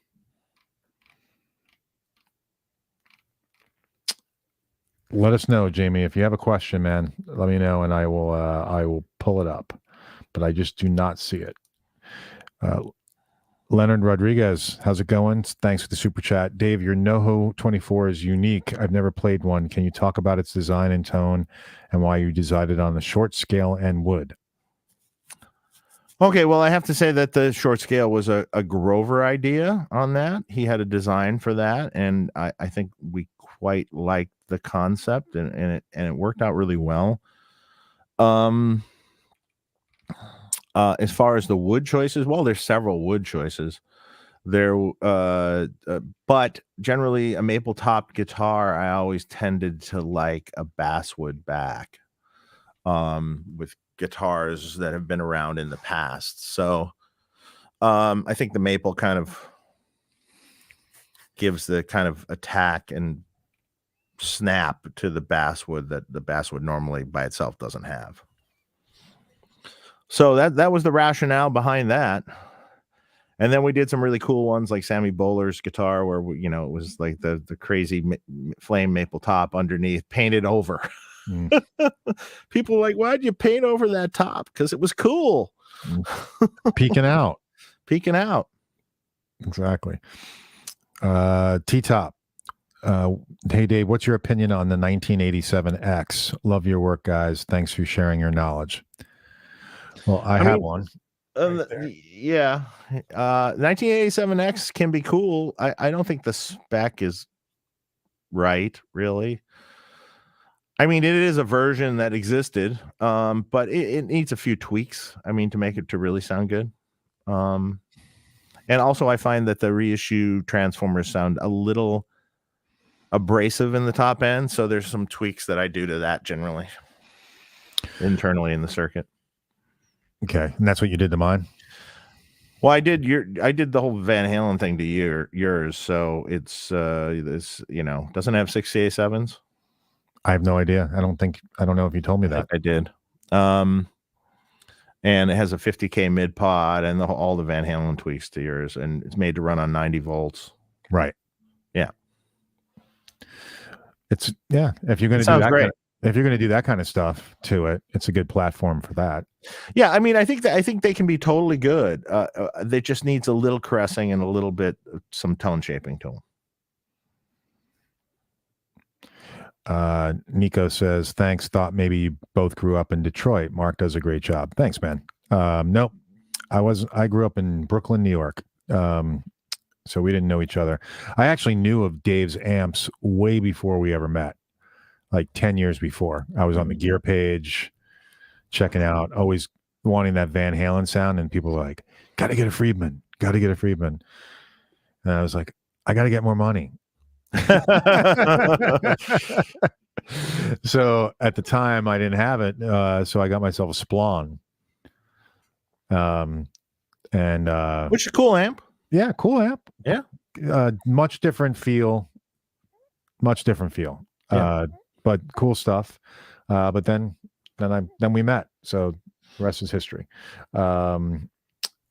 Speaker 1: Let us know, Jamie. If you have a question, man, let me know and I will pull it up. But I just do not see it. Leonard Rodriguez, how's it going? Thanks for the super chat. Dave, your NoHo 24 is unique. I've never played one. Can you talk about its design and tone and why you decided on the short scale and wood?
Speaker 2: Okay, well, I have to say that the short scale was a Grover idea on that. He had a design for that, and I think we quite liked the concept, and it worked out really well. As far as the wood choices, well, there's several wood choices there, but generally a maple top guitar, I always tended to like a basswood back, with guitars that have been around in the past. So, I think the maple kind of gives the kind of attack and snap to the basswood that the basswood normally by itself doesn't have. So that was the rationale behind that. And then we did some really cool ones like Sammy Bowler's guitar where it was like the crazy flame maple top underneath painted over. People were like, why'd you paint over that top? Because it was cool.
Speaker 1: Peeking out.
Speaker 2: Peeking out.
Speaker 1: Exactly. T-Top. Hey, Dave, what's your opinion on the 1987X? Love your work, guys. Thanks for sharing your knowledge. Well, I have one.
Speaker 2: Yeah. 1987X can be cool. I don't think the spec is right, really. I mean, it is a version that existed, but it needs a few tweaks, to make it to really sound good. And also, I find that the reissue transformers sound a little abrasive in the top end, so there's some tweaks that I do to that generally, internally in the circuit.
Speaker 1: Okay, and that's what you did to mine?
Speaker 2: Well, I did the whole Van Halen thing to yours, so it's this doesn't have 6CA7s.
Speaker 1: I have no idea. I don't know if you told me that.
Speaker 2: I did. and it has a 50K mid pod and all the Van Halen tweaks to yours, and it's made to run on 90 volts.
Speaker 1: Right.
Speaker 2: Yeah.
Speaker 1: If you're going to do
Speaker 2: sounds
Speaker 1: that,
Speaker 2: great.
Speaker 1: if you're going to do that kind of stuff to it, it's a good platform for that.
Speaker 2: Yeah, I mean, I think they can be totally good. They just needs a little caressing and a little bit some tone shaping to them.
Speaker 1: Nico says, thanks. Thought maybe you both grew up in Detroit. Mark does a great job. Thanks, man. Nope. I grew up in Brooklyn, New York. So we didn't know each other. I actually knew of Dave's amps way before we ever met, like 10 years before. I was on the gear page, checking out, always wanting that Van Halen sound. And people were like, got to get a Friedman. And I was like, I got to get more money. So at the time I didn't have it. So I got myself a Splong.
Speaker 2: Which is a cool amp.
Speaker 1: Yeah, cool amp.
Speaker 2: Yeah.
Speaker 1: Much different feel.
Speaker 2: Yeah.
Speaker 1: But cool stuff. But then we met. So the rest is history. All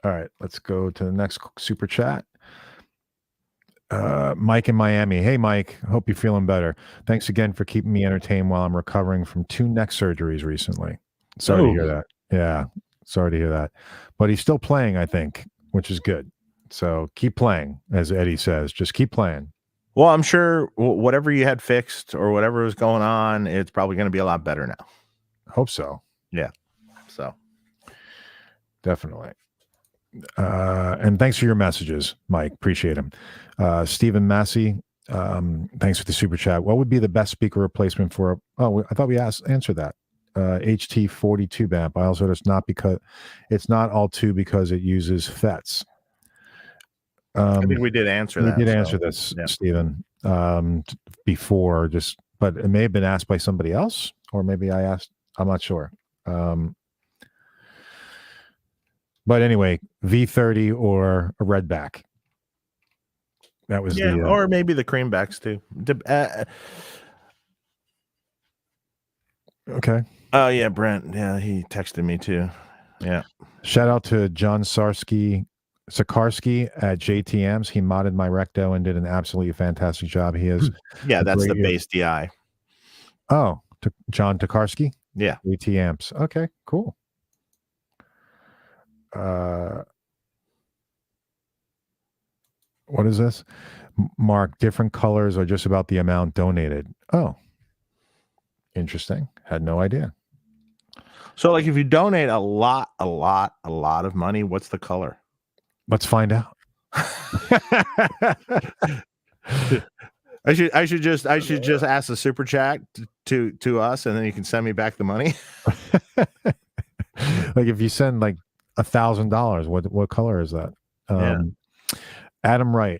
Speaker 1: right, let's go to the next super chat. Mike in Miami. Hey, Mike. Hope you're feeling better. Thanks again for keeping me entertained while I'm recovering from 2 neck surgeries recently. Sorry to hear that. Yeah, sorry to hear that. But he's still playing, I think, which is good. So keep playing, as Eddie says. Just keep playing.
Speaker 2: Well, I'm sure whatever you had fixed or whatever was going on, it's probably going to be a lot better now.
Speaker 1: Hope so.
Speaker 2: Yeah. So
Speaker 1: definitely. And thanks for your messages, Mike. Appreciate them. Stephen Massey, thanks for the super chat. What would be the best speaker replacement for? I thought we answered that. HT42 amp. I also it's not all two because it uses FETs.
Speaker 2: I think we did answer that.
Speaker 1: We did answer this, yeah. Stephen, before, but it may have been asked by somebody else, or maybe I asked. I'm not sure. But anyway, V30 or a Redback. That was
Speaker 2: or maybe the creambacks too.
Speaker 1: Okay.
Speaker 2: Oh yeah, Brent. Yeah, he texted me too. Yeah.
Speaker 1: Shout out to John Sakarsky at JTMs. He modded my Recto and did an absolutely fantastic job. He is.
Speaker 2: Yeah, that's the base DI.
Speaker 1: Oh, John Tokarski.
Speaker 2: Yeah.
Speaker 1: JTMs. Okay, cool. What is this? Mark, different colors are just about the amount donated. Oh, interesting. Had no idea.
Speaker 2: So like if you donate a lot of money, what's the color?
Speaker 1: Let's find out.
Speaker 2: I should just ask the super chat to us, and then you can send me back the money.
Speaker 1: Like if you send like $1,000, what color is that? Adam Wright.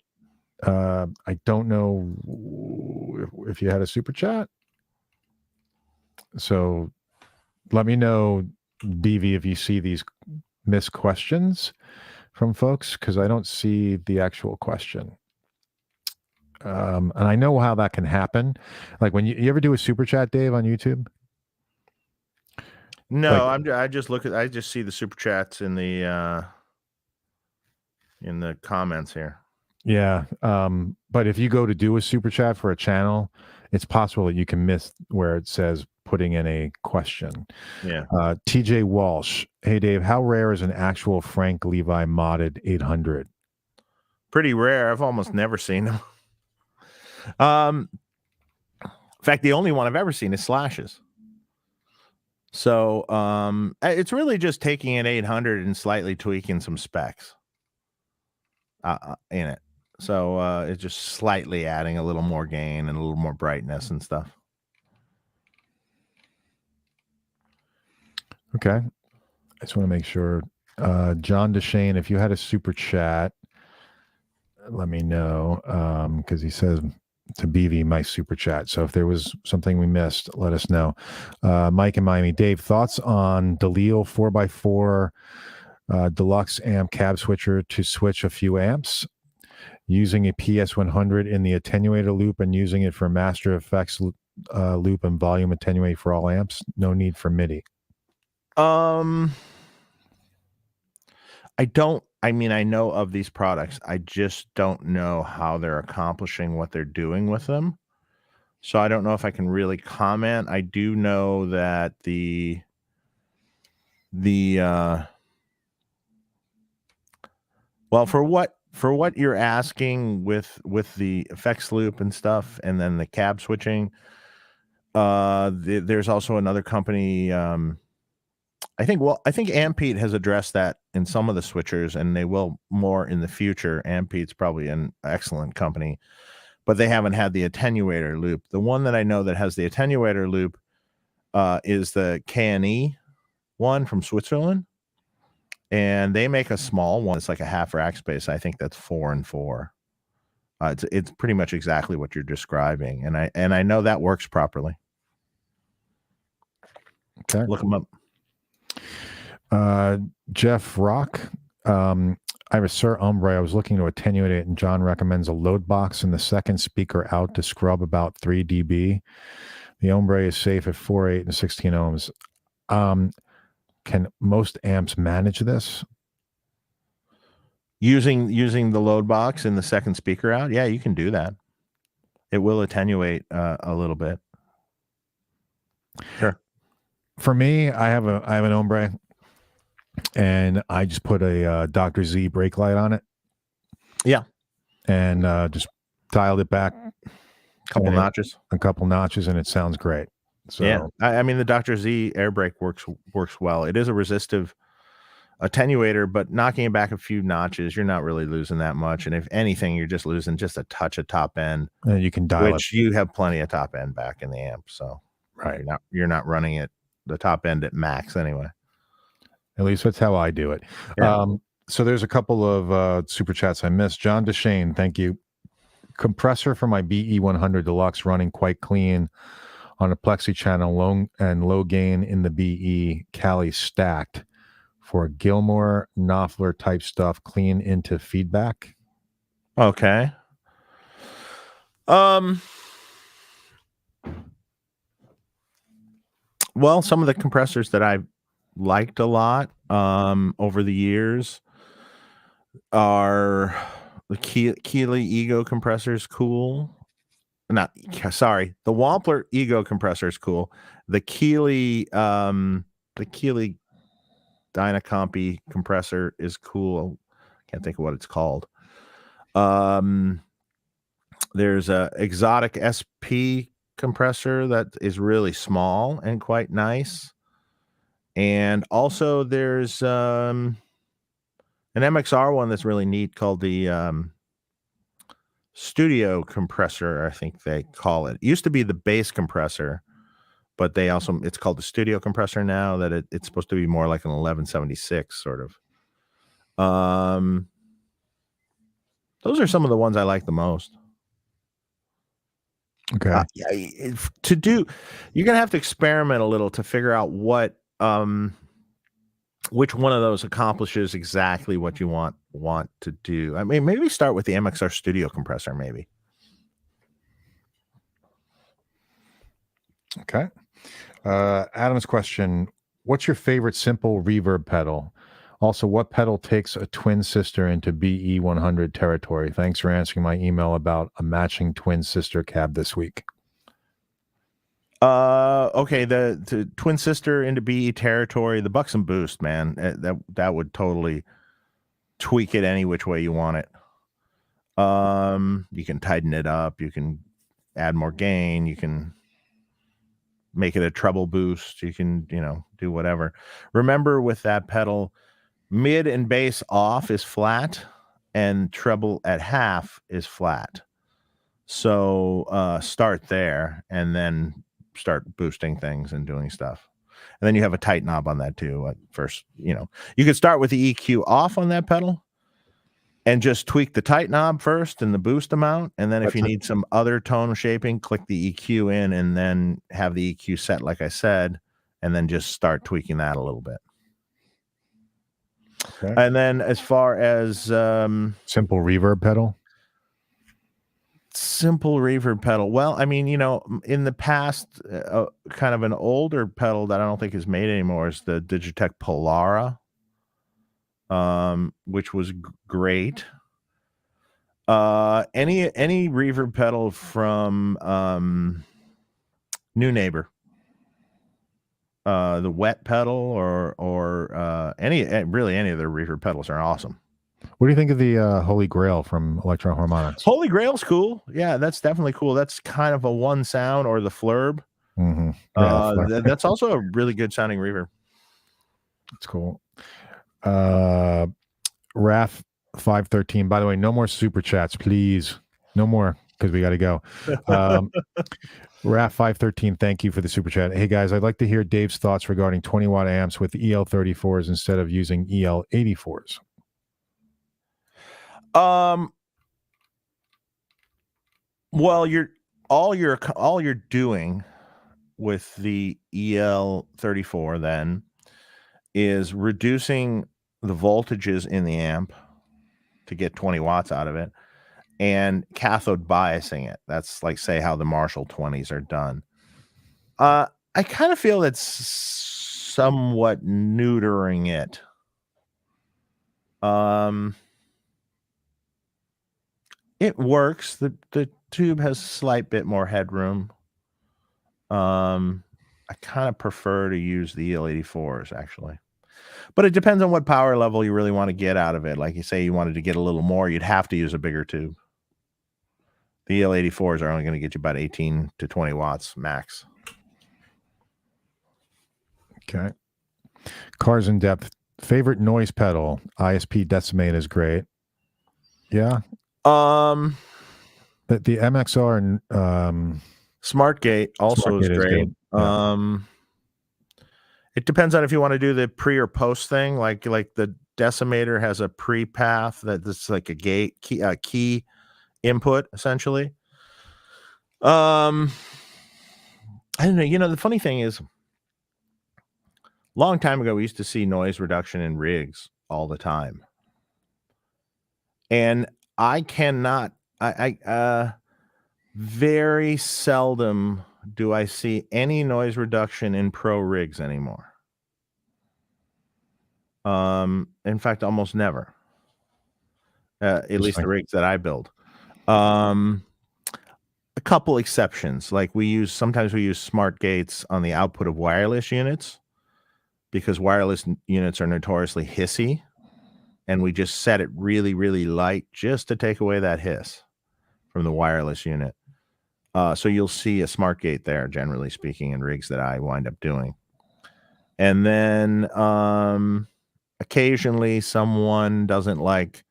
Speaker 1: I don't know if you had a super chat. So let me know, BV, if you see these missed questions from folks, because I don't see the actual question. And I know how that can happen. Like when you ever do a super chat, Dave, on YouTube?
Speaker 2: No, I just see the super chats in the comments here.
Speaker 1: Yeah. But if you go to do a super chat for a channel, it's possible that you can miss where it says putting in a question.
Speaker 2: Yeah.
Speaker 1: TJ Walsh. Hey, Dave, how rare is an actual Frank Levi modded 800?
Speaker 2: Pretty rare. I've almost never seen them. In fact, the only one I've ever seen is Slashes. So it's really just taking an 800 and slightly tweaking some specs in it. So it's just slightly adding a little more gain and a little more brightness and stuff.
Speaker 1: Okay. I just want to make sure. John Deshane, if you had a super chat, let me know, because he says to BV my super chat. So if there was something we missed, let us know. Mike in Miami. Dave, thoughts on Delil 4x4 deluxe amp cab switcher to switch a few amps, using a PS100 in the attenuator loop and using it for master effects loop and volume attenuate for all amps. No need for MIDI.
Speaker 2: I mean, I know of these products. I just don't know how they're accomplishing what they're doing with them. So I don't know if I can really comment. I do know that well, for what you're asking with the effects loop and stuff, and then the cab switching, there's also another company. I think Ampete has addressed that in some of the switchers, and they will more in the future. Ampete's probably an excellent company, but they haven't had the attenuator loop. The one that I know that has the attenuator loop is the K&E one from Switzerland, and they make a small one. It's like a half rack space. I think that's 4 and 4. It's pretty much exactly what you're describing, and I know that works properly.
Speaker 1: Okay,
Speaker 2: look them up.
Speaker 1: Jeff Rock. I have a Sir Ombre. I was looking to attenuate it, and John recommends a load box and the second speaker out to scrub about 3 dB. The Ombre is safe at 4, 8, and 16 ohms. Can most amps manage this?
Speaker 2: Using the load box and the second speaker out? Yeah, you can do that. It will attenuate a little bit. Sure.
Speaker 1: For me, I have an Ombre, and I just put a Dr. Z brake light on it.
Speaker 2: Yeah.
Speaker 1: And just dialed it back
Speaker 2: a couple
Speaker 1: notches, and it sounds great. So
Speaker 2: yeah, I mean, the Dr. Z air brake works well. It is a resistive attenuator, but knocking it back a few notches, you're not really losing that much. And if anything, you're just losing just a touch of top end.
Speaker 1: And you can dial
Speaker 2: which you have plenty of top end back in the amp. So
Speaker 1: right,
Speaker 2: you're not running it the top end at max anyway.
Speaker 1: At least that's how I do it.
Speaker 2: Yeah.
Speaker 1: So there's a couple of super chats I missed. John Deshane, thank you. Compressor for my BE100 Deluxe running quite clean on a plexi channel, low gain in the BE, Cali stacked for Gilmore Knopfler type stuff, clean into feedback.
Speaker 2: Okay. Well, some of the compressors that I've liked a lot over the years are the Keeley Ego compressor is cool. The Wampler Ego compressor is cool. The Keeley Dynacompi compressor is cool. Can't think of what it's called. There's a Exotic SP compressor that is really small and quite nice. And also there's an MXR one that's really neat called the Studio compressor, I think they call it. It used to be the bass compressor, but it's called the Studio compressor now, that it's supposed to be more like an 1176 sort of. Those are some of the ones I like the most.
Speaker 1: Okay.
Speaker 2: You're gonna have to experiment a little to figure out which one of those accomplishes exactly what you want to do. I mean, maybe start with the MXR Studio compressor, maybe.
Speaker 1: Okay. Adam's question: what's your favorite simple reverb pedal? Also, what pedal takes a twin sister into BE100 territory? Thanks for answering my email about a matching twin sister cab this week.
Speaker 2: Okay, the twin sister into BE territory, the Buxom Boost, man, that would totally tweak it any which way you want it. You can tighten it up, you can add more gain, you can make it a treble boost, you can, do whatever. Remember, with that pedal, mid and bass off is flat and treble at half is flat. So start there and then start boosting things and doing stuff. And then you have a tight knob on that too. At first, you could start with the EQ off on that pedal and just tweak the tight knob first and the boost amount. And then if you need some other tone shaping, click the EQ in and then have the EQ set, like I said, and then just start tweaking that a little bit. Okay. And then as far as
Speaker 1: simple reverb pedal,
Speaker 2: well, I mean, in the past, kind of an older pedal that I don't think is made anymore is the Digitech Polara. which was great. Any reverb pedal from New Neighbor, the wet pedal or any of their reverb pedals are awesome.
Speaker 1: What do you think of the Holy Grail from Electro Harmonics?
Speaker 2: Holy Grail's cool. Yeah, that's definitely cool. That's kind of a one sound, or the Flurb.
Speaker 1: Mm-hmm. Yeah,
Speaker 2: That's also a really good sounding reverb.
Speaker 1: That's cool. Raf 513. By the way, no more super chats, please. No more, because we got to go. Raf 513, thank you for the super chat. Hey guys, I'd like to hear Dave's thoughts regarding 20-watt amps with EL34s instead of using EL84s.
Speaker 2: Well, all you're doing with the EL34 then is reducing the voltages in the amp to get 20 watts out of it, and cathode biasing it. That's like, say, how the Marshall 20s are done. I kind of feel that's somewhat neutering it. It works. The tube has a slight bit more headroom. I kind of prefer to use the EL84s, actually. But it depends on what power level you really want to get out of it. Like, you say you wanted to get a little more, you'd have to use a bigger tube. The EL84s are only going to get you about 18 to 20 watts max.
Speaker 1: Okay. Cars in Depth. Favorite noise pedal? ISP Decimate is great. Yeah.
Speaker 2: The
Speaker 1: MXR
Speaker 2: SmartGate also is great. Yeah. It depends on if you want to do the pre or post thing. Like the Decimator has a pre path that's like a gate key input, essentially. I don't know. You know, the funny thing is, long time ago, we used to see noise reduction in rigs all the time. And I very seldom do I see any noise reduction in pro rigs anymore. In fact, almost never. At least the rigs that I build. A couple exceptions, like sometimes we use smart gates on the output of wireless units, because wireless units are notoriously hissy, and we just set it really, really light just to take away that hiss from the wireless unit. So you'll see a smart gate there, generally speaking, in rigs that I wind up doing. And then occasionally someone doesn't like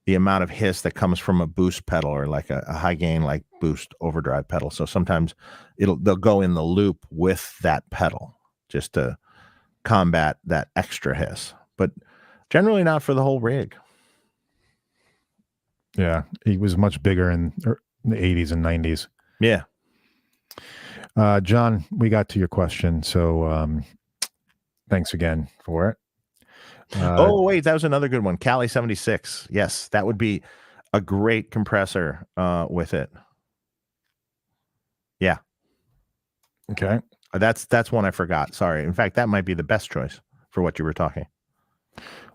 Speaker 2: the amount of hiss that comes from a boost pedal, or like a high gain like boost overdrive pedal. So sometimes they'll go in the loop with that pedal just to combat that extra hiss, but generally not for the whole rig.
Speaker 1: Yeah, he was much bigger in the 80s and 90s.
Speaker 2: Yeah.
Speaker 1: John, we got to your question, so thanks again for it.
Speaker 2: Oh, wait, that was another good one. Cali 76. Yes, that would be a great compressor with it. Yeah.
Speaker 1: Okay.
Speaker 2: That's one I forgot. Sorry. In fact, that might be the best choice for what you were talking.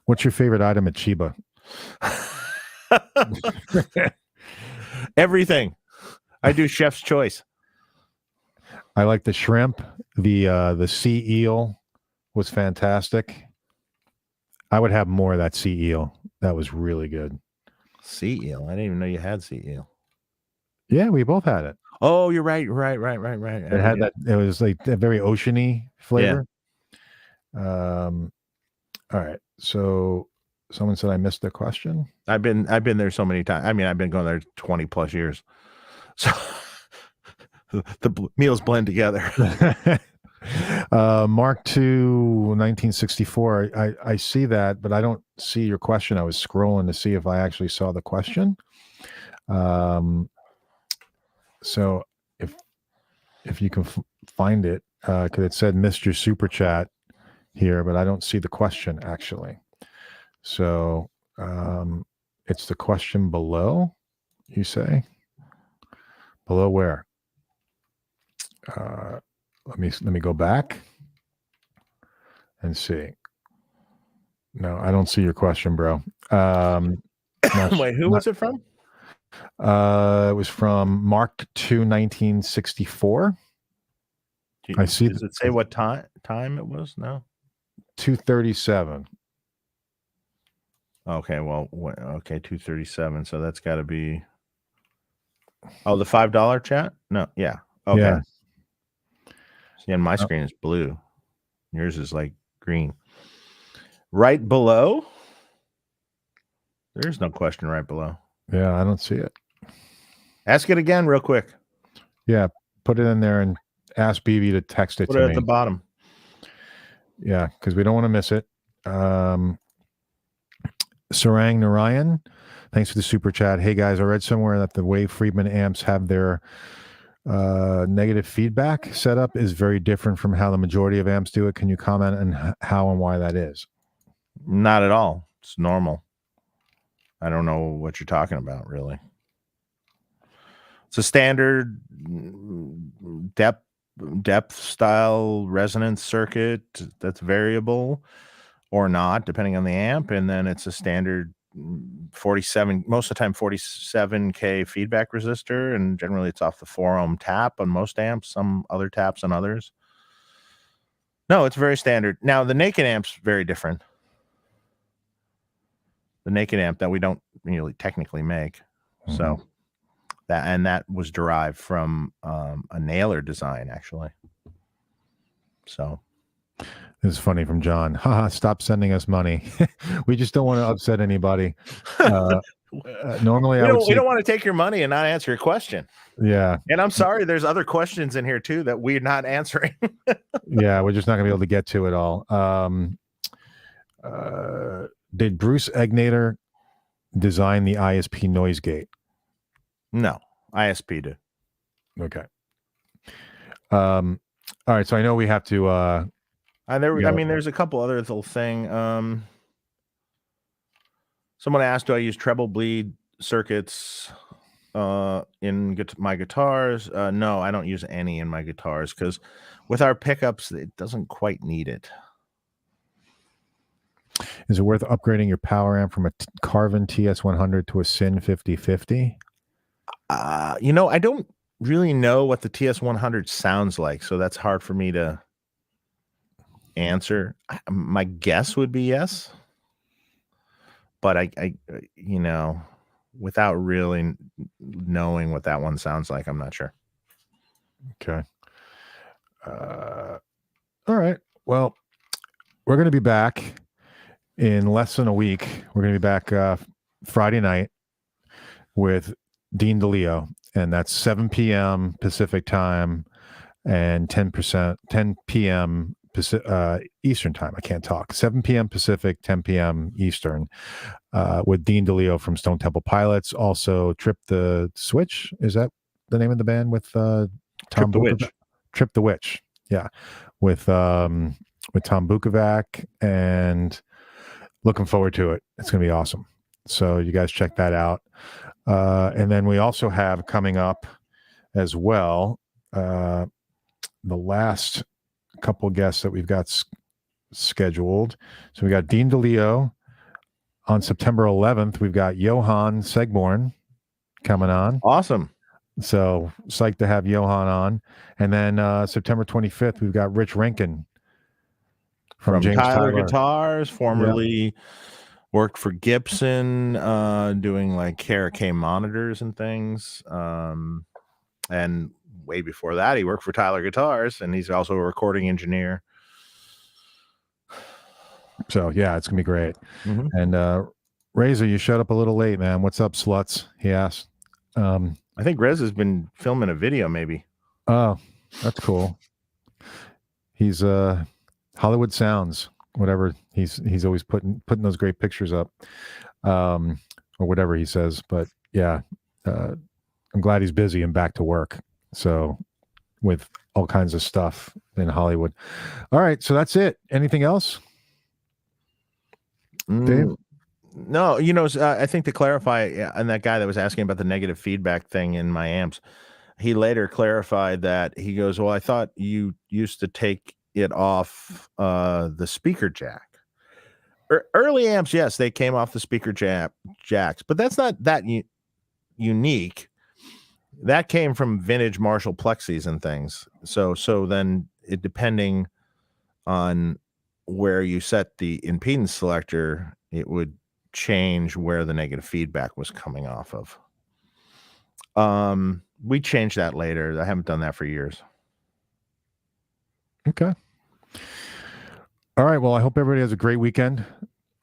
Speaker 1: What's your favorite item at Chiba?
Speaker 2: Everything. I do chef's choice.
Speaker 1: I like the shrimp. The sea eel was fantastic. I would have more of that sea eel. That was really good.
Speaker 2: Sea eel. I didn't even know you had sea eel.
Speaker 1: Yeah, we both had it.
Speaker 2: Oh, you're right. Right.
Speaker 1: It had that. It was like a very oceany flavor. Yeah. All right. So someone said I missed the question.
Speaker 2: I've been there so many times. I mean, I've been going there 20 plus years. So the meals blend together.
Speaker 1: Mark II 1964. I see that, but I don't see your question. I was scrolling to see if I actually saw the question. So if you can find it, because it said missed your super chat here, but I don't see the question actually. So it's the question below, you say? Below where? Let me go back and see. No, I don't see your question, bro.
Speaker 2: Wait, who was it from?
Speaker 1: It was from Mark 2, 1964. I see.
Speaker 2: Does it say what time it was? No.
Speaker 1: 2:37.
Speaker 2: Okay, well, okay, 2:37. So that's got to be. Oh, the $5 chat? No, yeah. Okay.
Speaker 1: Yeah.
Speaker 2: See, and my screen is blue. Yours is like green. Right below? There's no question right below.
Speaker 1: Yeah, I don't see it.
Speaker 2: Ask it again real quick.
Speaker 1: Yeah, put it in there and ask BB to text it
Speaker 2: Put
Speaker 1: to
Speaker 2: it
Speaker 1: me.
Speaker 2: at the bottom.
Speaker 1: Yeah, because we don't want to miss it. Sarang Narayan, thanks for the super chat. Hey guys, I read somewhere that the way Friedman amps have their negative feedback setup is very different from how the majority of amps do it. Can you comment on how and why that is?
Speaker 2: Not at all. It's normal. I don't know what you're talking about, really. It's a standard depth style resonance circuit that's variable or not, depending on the amp. And then it's a standard 47, most of the time 47K feedback resistor. And generally it's off the 4-ohm tap on most amps, some other taps on others. No, it's very standard. Now, the naked amp's very different. The naked amp that we don't really technically make. Mm-hmm. So that was derived from a Naylor design, actually. So
Speaker 1: this is funny from John. Haha, stop sending us money. We just don't want to upset anybody. Normally,
Speaker 2: we don't want to take your money and not answer your question.
Speaker 1: Yeah.
Speaker 2: And I'm sorry, there's other questions in here too that we're not answering.
Speaker 1: Yeah, we're just not gonna be able to get to it all. Did Bruce Egnater design the ISP noise gate?
Speaker 2: No, ISP did.
Speaker 1: Okay. All right, so I know we have to
Speaker 2: there's a couple other little thing. Someone asked, do I use treble bleed circuits in my guitars? No, I don't use any in my guitars because with our pickups, it doesn't quite need it.
Speaker 1: Is it worth upgrading your power amp from a Carvin TS100 to a Sinn 5050?
Speaker 2: I don't really know what the TS100 sounds like, so that's hard for me to answer. My guess would be yes, but I without really knowing what that one sounds like, I'm not sure.
Speaker 1: Okay. All right. Well, we're going to be back in less than a week. We're going to be back Friday night with Dean DeLeo, and that's 7 p.m. Pacific time and 10 p.m. Eastern time. I can't talk. 7 p.m. Pacific, 10 p.m. Eastern, with Dean DeLeo from Stone Temple Pilots. Also, Trip the Switch. Is that the name of the band with Tom
Speaker 2: Trip the Witch?
Speaker 1: Trip the Witch. Yeah, with Tom Bukovac, and looking forward to it. It's going to be awesome. So you guys check that out. And then we also have coming up as well the last couple guests that we've got scheduled. So we got Dean DeLeo on September 11th. We've got Johan Segborn coming on.
Speaker 2: Awesome.
Speaker 1: So psyched to have Johan on. And then September 25th, we've got Rich Rankin from James
Speaker 2: Tyler Guitars, formerly worked for Gibson, doing like KRK monitors and things. And way before that, he worked for Tyler Guitars, and he's also a recording engineer.
Speaker 1: So yeah, it's gonna be great.
Speaker 2: Mm-hmm.
Speaker 1: And Razor, you showed up a little late, man. What's up, sluts? He asked.
Speaker 2: I think Rez has been filming a video, maybe.
Speaker 1: Oh, that's cool. He's Hollywood Sounds, whatever. He's always putting those great pictures up, or whatever he says. But yeah, I'm glad he's busy and back to work. So with all kinds of stuff in Hollywood. All right, so that's it. Anything else, Dave?
Speaker 2: No, I think to clarify, and that guy that was asking about the negative feedback thing in my amps, he later clarified that he goes, well, I thought you used to take it off the speaker jack. Early amps, yes, they came off the speaker jacks, but that's not that unique. That came from vintage Marshall plexis and things. So then it, depending on where you set the impedance selector, it would change where the negative feedback was coming off of. We changed that later. I haven't done that for years.
Speaker 1: Okay. All right. Well, I hope everybody has a great weekend,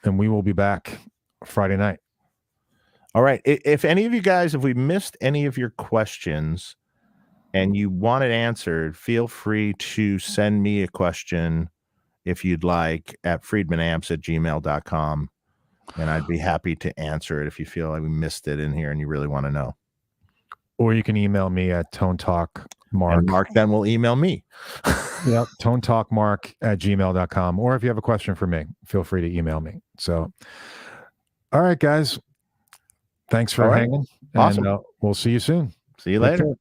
Speaker 1: and we will be back Friday night.
Speaker 2: All right. If any of you guys, if we missed any of your questions and you want it answered, feel free to send me a question if you'd like at friedmanamps@gmail.com. And I'd be happy to answer it if you feel like we missed it in here and you really want to know.
Speaker 1: Or you can email me at tonetalkmark.
Speaker 2: And Mark then will email me.
Speaker 1: Yep, tonetalkmark@gmail.com. Or if you have a question for me, feel free to email me. So, all right, guys. Thanks for hanging.
Speaker 2: Awesome.
Speaker 1: And we'll see you soon.
Speaker 2: See you later.